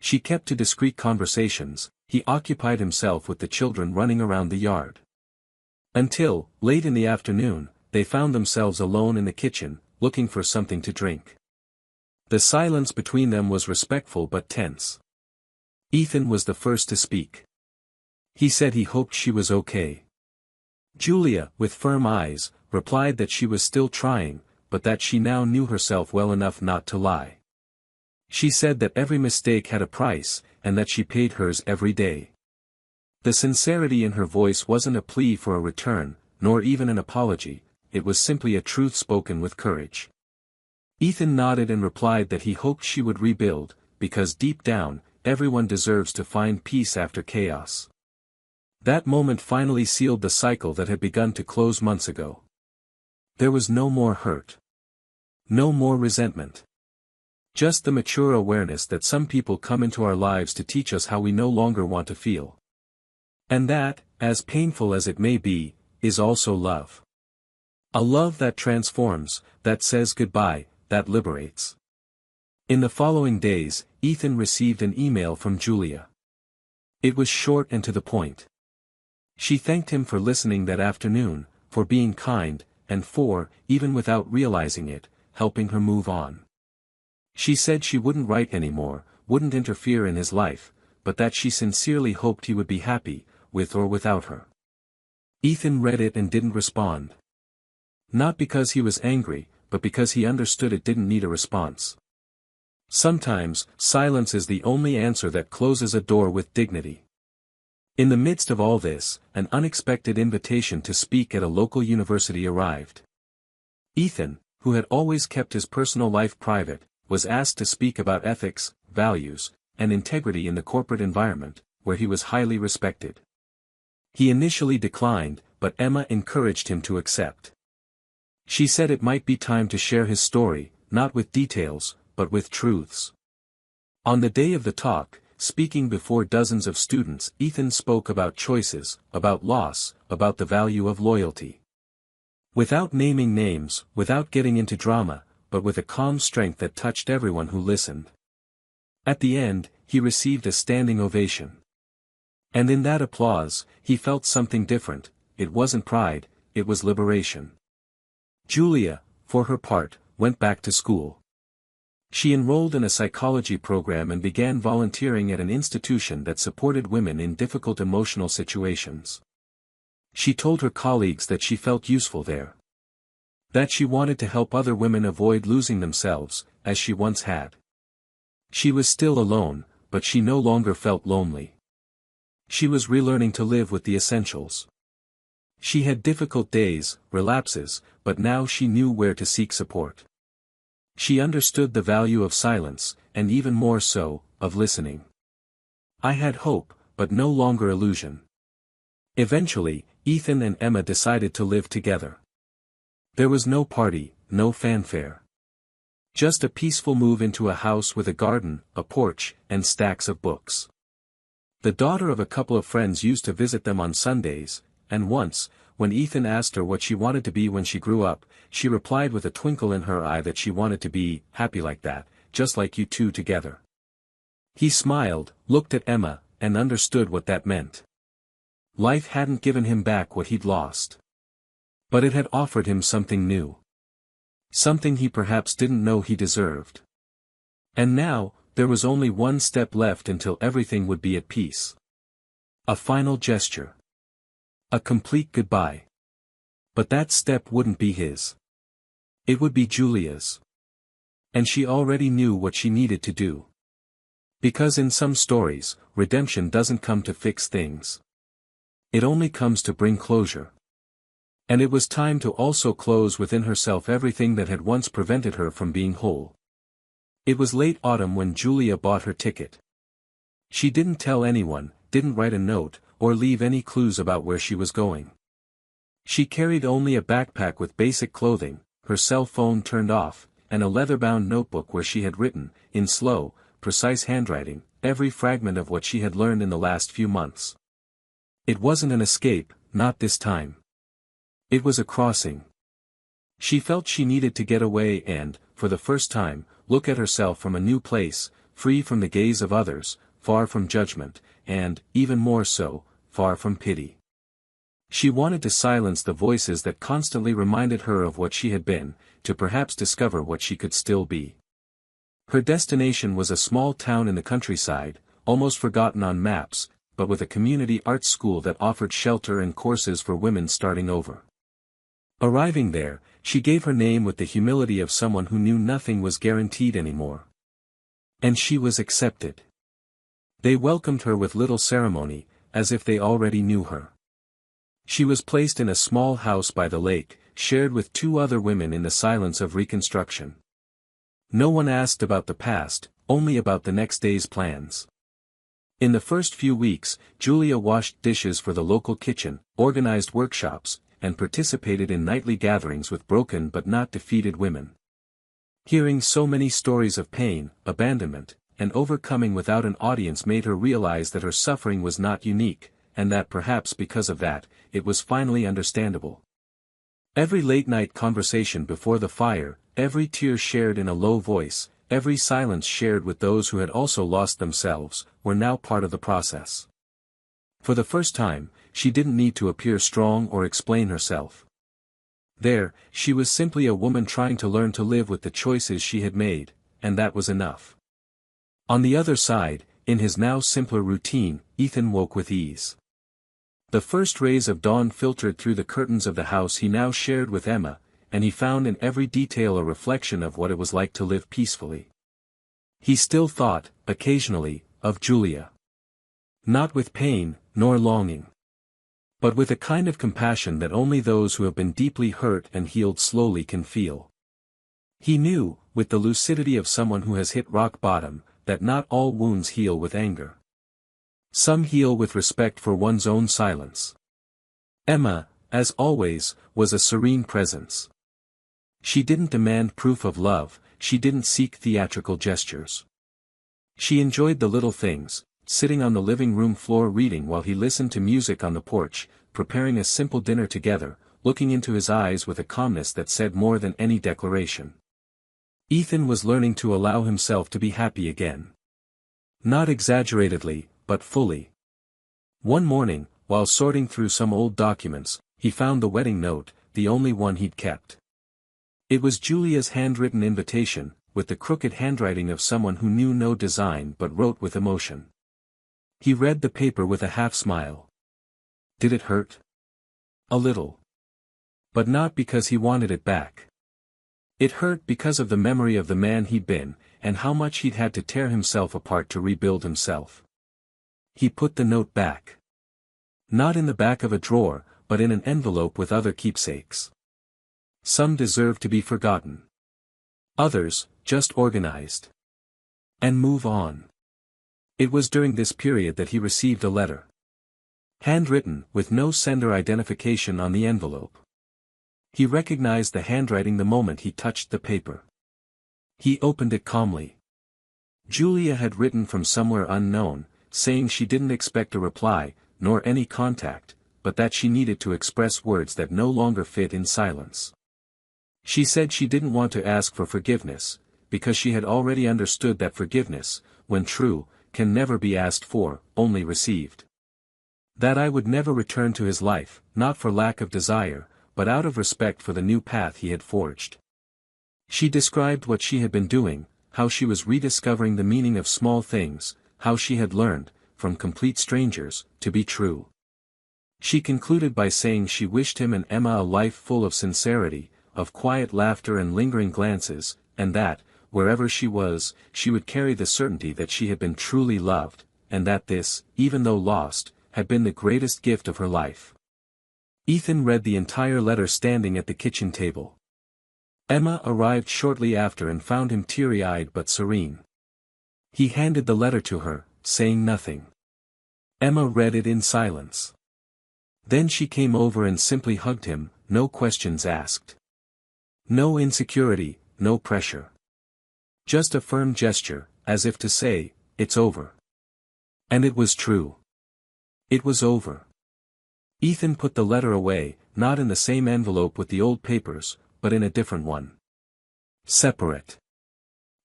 Speaker 1: She kept to discreet conversations, he occupied himself with the children running around the yard. Until, late in the afternoon, they found themselves alone in the kitchen, looking for something to drink. The silence between them was respectful but tense. Ethan was the first to speak. He said he hoped she was okay. Julia, with firm eyes, replied that she was still trying, but that she now knew herself well enough not to lie. She said that every mistake had a price, and that she paid hers every day. The sincerity in her voice wasn't a plea for a return, nor even an apology, it was simply a truth spoken with courage. Ethan nodded and replied that he hoped she would rebuild, because deep down, everyone deserves to find peace after chaos. That moment finally sealed the cycle that had begun to close months ago. There was no more hurt. No more resentment. Just the mature awareness that some people come into our lives to teach us how we no longer want to feel. And that, as painful as it may be, is also love. A love that transforms, that says goodbye, that liberates. In the following days, Ethan received an email from Julia. It was short and to the point. She thanked him for listening that afternoon, for being kind, and for, even without realizing it, helping her move on. She said she wouldn't write anymore, wouldn't interfere in his life, but that she sincerely hoped he would be happy, with or without her. Ethan read it and didn't respond. Not because he was angry, but because he understood it didn't need a response. Sometimes, silence is the only answer that closes a door with dignity. In the midst of all this, an unexpected invitation to speak at a local university arrived. Ethan, who had always kept his personal life private, was asked to speak about ethics, values, and integrity in the corporate environment, where he was highly respected. He initially declined, but Emma encouraged him to accept. She said it might be time to share his story, not with details, but with truths. On the day of the talk, speaking before dozens of students, Ethan spoke about choices, about loss, about the value of loyalty. Without naming names, without getting into drama, but with a calm strength that touched everyone who listened. At the end, he received a standing ovation. And in that applause, he felt something different. It wasn't pride, it was liberation. Julia, for her part, went back to school. She enrolled in a psychology program and began volunteering at an institution that supported women in difficult emotional situations. She told her colleagues that she felt useful there. That she wanted to help other women avoid losing themselves, as she once had. She was still alone, but she no longer felt lonely. She was relearning to live with the essentials. She had difficult days, relapses, but now she knew where to seek support. She understood the value of silence, and even more so, of listening. I had hope, but no longer illusion. Eventually, Ethan and Emma decided to live together. There was no party, no fanfare. Just a peaceful move into a house with a garden, a porch, and stacks of books. The daughter of a couple of friends used to visit them on Sundays, and once, when Ethan asked her what she wanted to be when she grew up, she replied with a twinkle in her eye that she wanted to be happy like that, just like you two together. He smiled, looked at Emma, and understood what that meant. Life hadn't given him back what he'd lost. But it had offered him something new. Something he perhaps didn't know he deserved. And now, there was only one step left until everything would be at peace. A final gesture. A complete goodbye. But that step wouldn't be his. It would be Julia's. And she already knew what she needed to do. Because in some stories, redemption doesn't come to fix things. It only comes to bring closure. And it was time to also close within herself everything that had once prevented her from being whole. It was late autumn when Julia bought her ticket. She didn't tell anyone, didn't write a note, or leave any clues about where she was going. She carried only a backpack with basic clothing, her cell phone turned off, and a leather-bound notebook where she had written, in slow, precise handwriting, every fragment of what she had learned in the last few months. It wasn't an escape, not this time. It was a crossing. She felt she needed to get away and, for the first time, look at herself from a new place, free from the gaze of others, far from judgment, and, even more so, far from pity. She wanted to silence the voices that constantly reminded her of what she had been, to perhaps discover what she could still be. Her destination was a small town in the countryside, almost forgotten on maps, but with a community arts school that offered shelter and courses for women starting over. Arriving there, she gave her name with the humility of someone who knew nothing was guaranteed anymore. And she was accepted. They welcomed her with little ceremony, as if they already knew her. She was placed in a small house by the lake, shared with 2 other women in the silence of reconstruction. No one asked about the past, only about the next day's plans. In the first few weeks, Julia washed dishes for the local kitchen, organized workshops, and participated in nightly gatherings with broken but not defeated women. Hearing so many stories of pain, abandonment, and overcoming without an audience made her realize that her suffering was not unique, and that perhaps because of that, it was finally understandable. Every late-night conversation before the fire, every tear shared in a low voice, every silence shared with those who had also lost themselves, were now part of the process. For the first time, she didn't need to appear strong or explain herself. There, she was simply a woman trying to learn to live with the choices she had made, and that was enough. On the other side, in his now simpler routine, Ethan woke with ease. The first rays of dawn filtered through the curtains of the house he now shared with Emma, and he found in every detail a reflection of what it was like to live peacefully. He still thought, occasionally, of Julia. Not with pain, nor longing. But with a kind of compassion that only those who have been deeply hurt and healed slowly can feel. He knew, with the lucidity of someone who has hit rock bottom, that not all wounds heal with anger. Some heal with respect for one's own silence. Emma, as always, was a serene presence. She didn't demand proof of love, she didn't seek theatrical gestures. She enjoyed the little things, sitting on the living room floor reading while he listened to music on the porch, preparing a simple dinner together, looking into his eyes with a calmness that said more than any declaration. Ethan was learning to allow himself to be happy again. Not exaggeratedly, but fully. One morning, while sorting through some old documents, he found the wedding note, the only one he'd kept. It was Julia's handwritten invitation, with the crooked handwriting of someone who knew no design but wrote with emotion. He read the paper with a half-smile. Did it hurt? A little. But not because he wanted it back. It hurt because of the memory of the man he'd been, and how much he'd had to tear himself apart to rebuild himself. He put the note back. Not in the back of a drawer, but in an envelope with other keepsakes. Some deserve to be forgotten. Others, just organized. And move on. It was during this period that he received a letter. Handwritten, with no sender identification on the envelope. He recognized the handwriting the moment he touched the paper. He opened it calmly. Julia had written from somewhere unknown, saying she didn't expect a reply, nor any contact, but that she needed to express words that no longer fit in silence. She said she didn't want to ask for forgiveness, because she had already understood that forgiveness, when true, can never be asked for, only received. That I would never return to his life, not for lack of desire, but out of respect for the new path he had forged. She described what she had been doing, how she was rediscovering the meaning of small things, how she had learned, from complete strangers, to be true. She concluded by saying she wished him and Emma a life full of sincerity, of quiet laughter and lingering glances, and that, wherever she was, she would carry the certainty that she had been truly loved, and that this, even though lost, had been the greatest gift of her life. Ethan read the entire letter standing at the kitchen table. Emma arrived shortly after and found him teary-eyed but serene. He handed the letter to her, saying nothing. Emma read it in silence. Then she came over and simply hugged him, no questions asked. No insecurity, no pressure. Just a firm gesture, as if to say, it's over. And it was true. It was over. Ethan put the letter away, not in the same envelope with the old papers, but in a different one. Separate.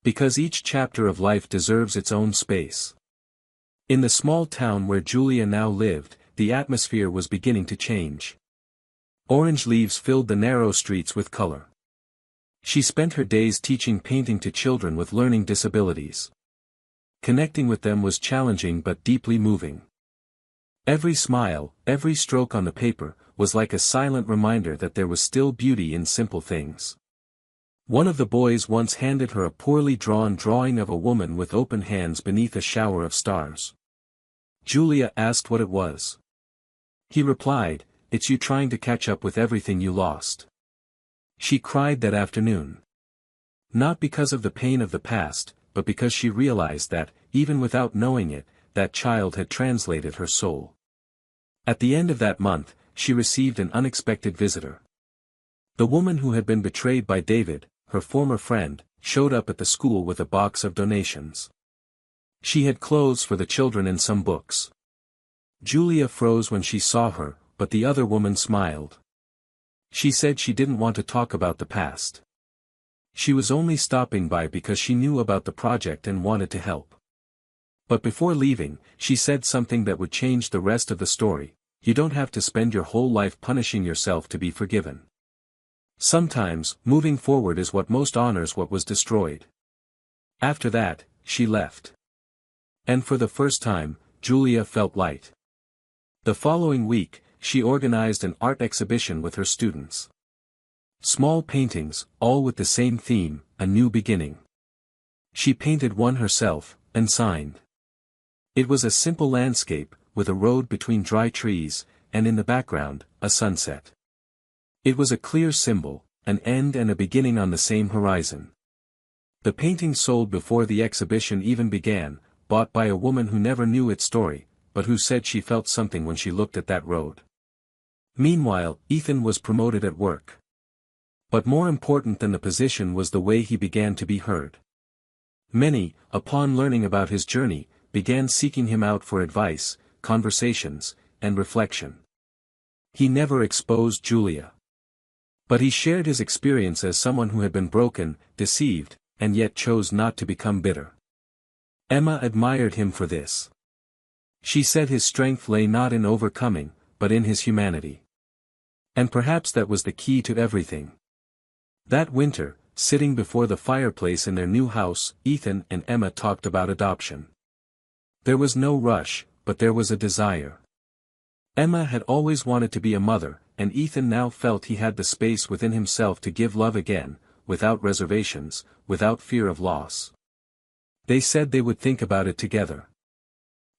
Speaker 1: Because each chapter of life deserves its own space. In the small town where Julia now lived, the atmosphere was beginning to change. Orange leaves filled the narrow streets with color. She spent her days teaching painting to children with learning disabilities. Connecting with them was challenging but deeply moving. Every smile, every stroke on the paper, was like a silent reminder that there was still beauty in simple things. One of the boys once handed her a poorly drawn drawing of a woman with open hands beneath a shower of stars. Julia asked what it was. He replied, "It's you trying to catch up with everything you lost." She cried that afternoon. Not because of the pain of the past, but because she realized that, even without knowing it, that child had translated her soul. At the end of that month, she received an unexpected visitor. The woman who had been betrayed by David, her former friend, showed up at the school with a box of donations. She had clothes for the children and some books. Julia froze when she saw her, but the other woman smiled. She said she didn't want to talk about the past. She was only stopping by because she knew about the project and wanted to help. But before leaving, she said something that would change the rest of the story: you don't have to spend your whole life punishing yourself to be forgiven. Sometimes, moving forward is what most honors what was destroyed. After that, she left. And for the first time, Julia felt light. The following week, she organized an art exhibition with her students. Small paintings, all with the same theme, a new beginning. She painted one herself, and signed. It was a simple landscape, with a road between dry trees, and in the background, a sunset. It was a clear symbol, an end and a beginning on the same horizon. The painting sold before the exhibition even began, bought by a woman who never knew its story, but who said she felt something when she looked at that road. Meanwhile, Ethan was promoted at work. But more important than the position was the way he began to be heard. Many, upon learning about his journey, began seeking him out for advice, conversations, and reflection. He never exposed Julia. But he shared his experience as someone who had been broken, deceived, and yet chose not to become bitter. Emma admired him for this. She said his strength lay not in overcoming, but in his humanity. And perhaps that was the key to everything. That winter, sitting before the fireplace in their new house, Ethan and Emma talked about adoption. There was no rush, but there was a desire. Emma had always wanted to be a mother, and Ethan now felt he had the space within himself to give love again, without reservations, without fear of loss. They said they would think about it together.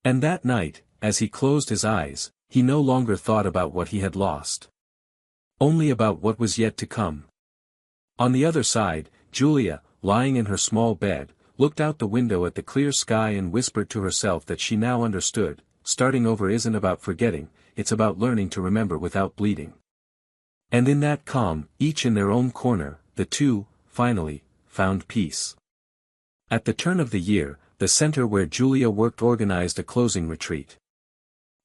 Speaker 1: And that night, as he closed his eyes, he no longer thought about what he had lost. Only about what was yet to come. On the other side, Julia, lying in her small bed, looked out the window at the clear sky and whispered to herself that she now understood: starting over isn't about forgetting, it's about learning to remember without bleeding. And in that calm, each in their own corner, the two, finally, found peace. At the turn of the year, the center where Julia worked organized a closing retreat.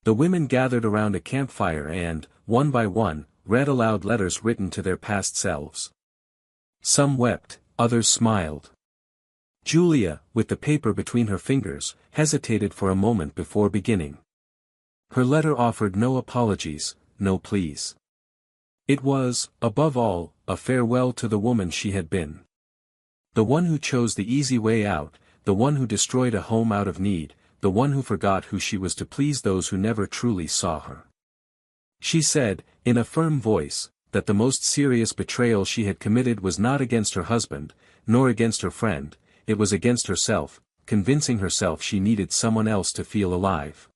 Speaker 1: The women gathered around a campfire and, one by one, read aloud letters written to their past selves. Some wept, others smiled. Julia, with the paper between her fingers, hesitated for a moment before beginning. Her letter offered no apologies, no pleas. It was, above all, a farewell to the woman she had been. The one who chose the easy way out, the one who destroyed a home out of need, the one who forgot who she was to please those who never truly saw her. She said, in a firm voice, that the most serious betrayal she had committed was not against her husband, nor against her friend, it was against herself, convincing herself she needed someone else to feel alive.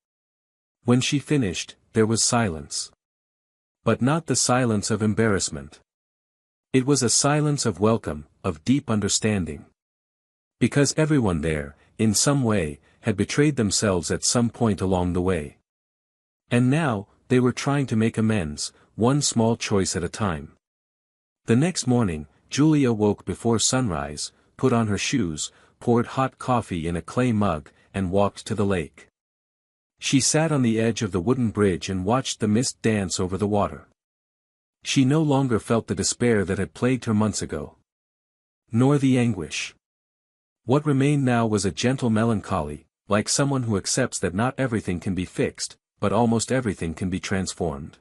Speaker 1: When she finished, there was silence. But not the silence of embarrassment. It was a silence of welcome, of deep understanding. Because everyone there, in some way, had betrayed themselves at some point along the way. And now, they were trying to make amends, one small choice at a time. The next morning, Julia woke before sunrise, put on her shoes, poured hot coffee in a clay mug, and walked to the lake. She sat on the edge of the wooden bridge and watched the mist dance over the water. She no longer felt the despair that had plagued her months ago. Nor the anguish. What remained now was a gentle melancholy, like someone who accepts that not everything can be fixed, but almost everything can be transformed.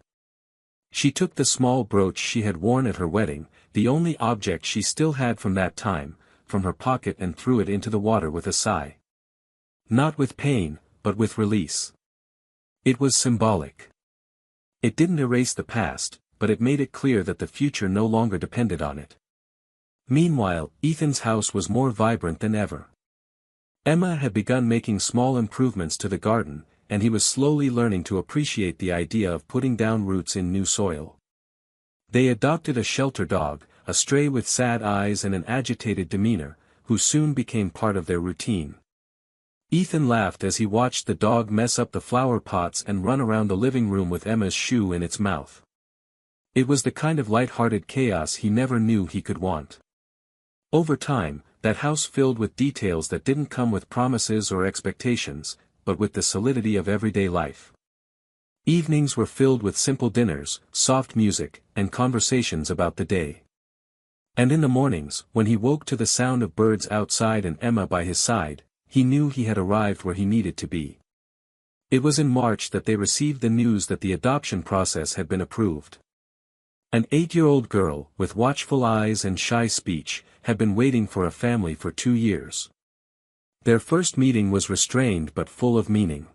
Speaker 1: She took the small brooch she had worn at her wedding, the only object she still had from that time, from her pocket and threw it into the water with a sigh. Not with pain, but with release. It was symbolic. It didn't erase the past, but it made it clear that the future no longer depended on it. Meanwhile, Ethan's house was more vibrant than ever. Emma had begun making small improvements to the garden, and he was slowly learning to appreciate the idea of putting down roots in new soil. They adopted a shelter dog, a stray with sad eyes and an agitated demeanor, who soon became part of their routine. Ethan laughed as he watched the dog mess up the flower pots and run around the living room with Emma's shoe in its mouth. It was the kind of light-hearted chaos he never knew he could want. Over time, that house filled with details that didn't come with promises or expectations, but with the solidity of everyday life. Evenings were filled with simple dinners, soft music, and conversations about the day. And in the mornings, when he woke to the sound of birds outside and Emma by his side, he knew he had arrived where he needed to be. It was in March that they received the news that the adoption process had been approved. An 8-year-old girl, with watchful eyes and shy speech, had been waiting for a family for 2 years. Their first meeting was restrained but full of meaning.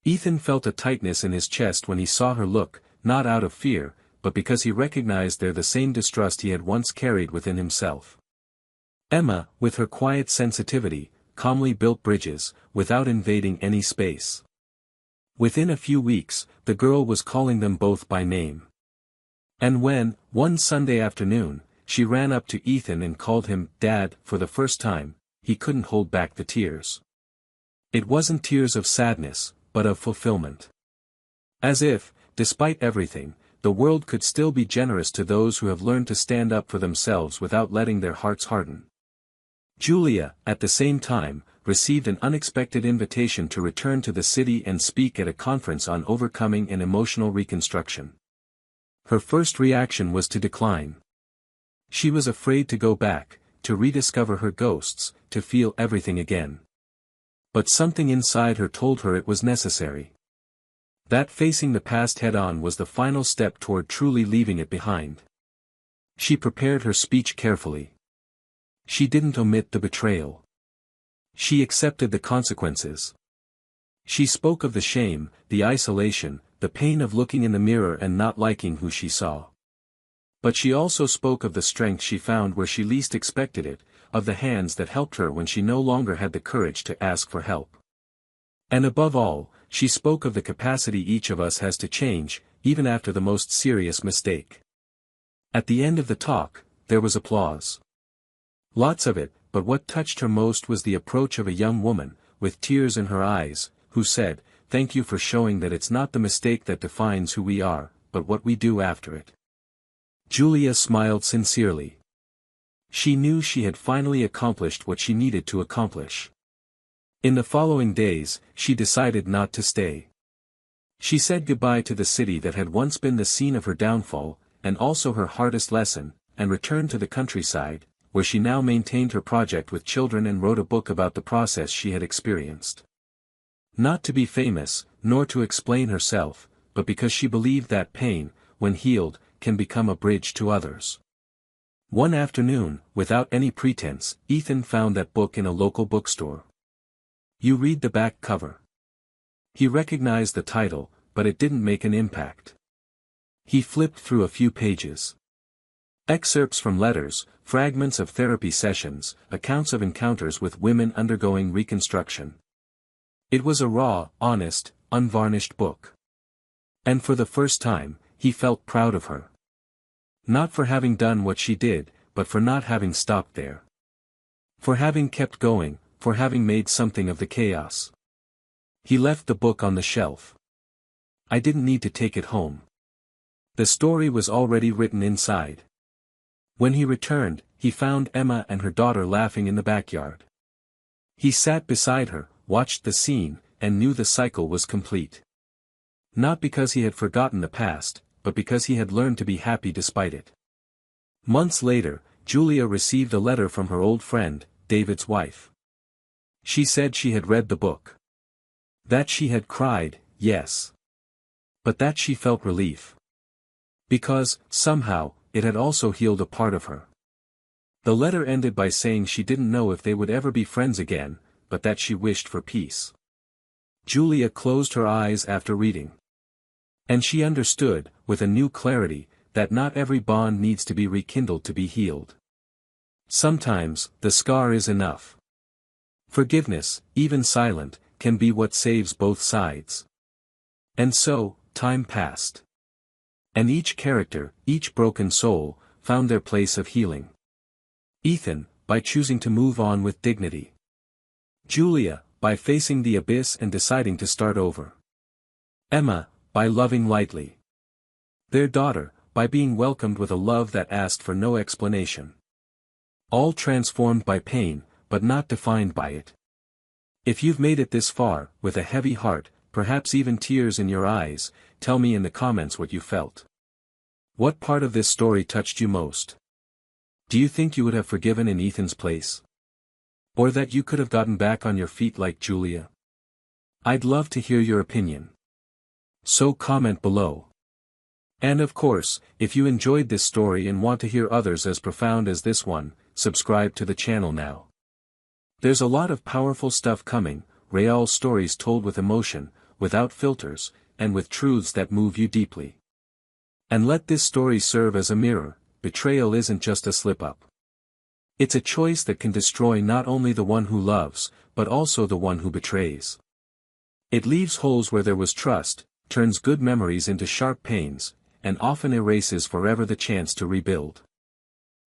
Speaker 1: Ethan felt a tightness in his chest when he saw her look, not out of fear, but because he recognized there the same distrust he had once carried within himself. Emma, with her quiet sensitivity, calmly built bridges, without invading any space. Within a few weeks, the girl was calling them both by name. And when, one Sunday afternoon, she ran up to Ethan and called him Dad for the first time, he couldn't hold back the tears. It wasn't tears of sadness, but of fulfillment. As if, despite everything, the world could still be generous to those who have learned to stand up for themselves without letting their hearts harden. Julia, at the same time, received an unexpected invitation to return to the city and speak at a conference on overcoming an emotional reconstruction. Her first reaction was to decline. She was afraid to go back, to rediscover her ghosts, to feel everything again. But something inside her told her it was necessary. That facing the past head-on was the final step toward truly leaving it behind. She prepared her speech carefully. She didn't omit the betrayal. She accepted the consequences. She spoke of the shame, the isolation, the pain of looking in the mirror and not liking who she saw. But she also spoke of the strength she found where she least expected it, of the hands that helped her when she no longer had the courage to ask for help. And above all, she spoke of the capacity each of us has to change, even after the most serious mistake. At the end of the talk, there was applause. Lots of it, but what touched her most was the approach of a young woman, with tears in her eyes, who said, "Thank you for showing that it's not the mistake that defines who we are, but what we do after it." Julia smiled sincerely. She knew she had finally accomplished what she needed to accomplish. In the following days, she decided not to stay. She said goodbye to the city that had once been the scene of her downfall, and also her hardest lesson, and returned to the countryside, where she now maintained her project with children and wrote a book about the process she had experienced. Not to be famous, nor to explain herself, but because she believed that pain, when healed, can become a bridge to others. One afternoon, without any pretense, Ethan found that book in a local bookstore. You read the back cover. He recognized the title, but it didn't make an impact. He flipped through a few pages. Excerpts from letters, fragments of therapy sessions, accounts of encounters with women undergoing reconstruction. It was a raw, honest, unvarnished book. And for the first time, he felt proud of her. Not for having done what she did, but for not having stopped there. For having kept going, for having made something of the chaos. He left the book on the shelf. I didn't need to take it home. The story was already written inside. When he returned, he found Emma and her daughter laughing in the backyard. He sat beside her, watched the scene, and knew the cycle was complete. Not because he had forgotten the past, but because he had learned to be happy despite it. Months later, Julia received a letter from her old friend, David's wife. She said she had read the book. That she had cried, yes. But that she felt relief. Because, somehow, it had also healed a part of her. The letter ended by saying she didn't know if they would ever be friends again, but that she wished for peace. Julia closed her eyes after reading. And she understood, with a new clarity, that not every bond needs to be rekindled to be healed. Sometimes, the scar is enough. Forgiveness, even silent, can be what saves both sides. And so, time passed. And each character, each broken soul, found their place of healing. Ethan, by choosing to move on with dignity. Julia, by facing the abyss and deciding to start over. Emma, by loving lightly. Their daughter, by being welcomed with a love that asked for no explanation. All transformed by pain, but not defined by it. If you've made it this far, with a heavy heart, perhaps even tears in your eyes, tell me in the comments what you felt. What part of this story touched you most? Do you think you would have forgiven in Ethan's place? Or that you could have gotten back on your feet like Julia? I'd love to hear your opinion. So comment below. And of course, if you enjoyed this story and want to hear others as profound as this one, subscribe to the channel now. There's a lot of powerful stuff coming, real stories told with emotion, without filters, and with truths that move you deeply. And let this story serve as a mirror. Betrayal isn't just a slip-up. It's a choice that can destroy not only the one who loves, but also the one who betrays. It leaves holes where there was trust, turns good memories into sharp pains, and often erases forever the chance to rebuild.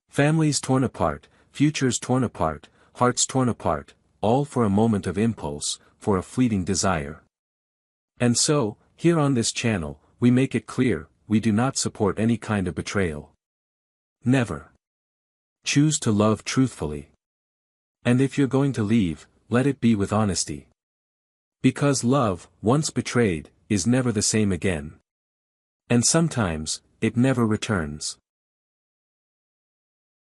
Speaker 1: Families torn apart, futures torn apart, hearts torn apart, all for a moment of impulse, for a fleeting desire. And so, here on this channel, we make it clear, we do not support any kind of betrayal. Never. Choose to love truthfully. And if you're going to leave, let it be with honesty. Because love, once betrayed, is never the same again. And sometimes, it never returns.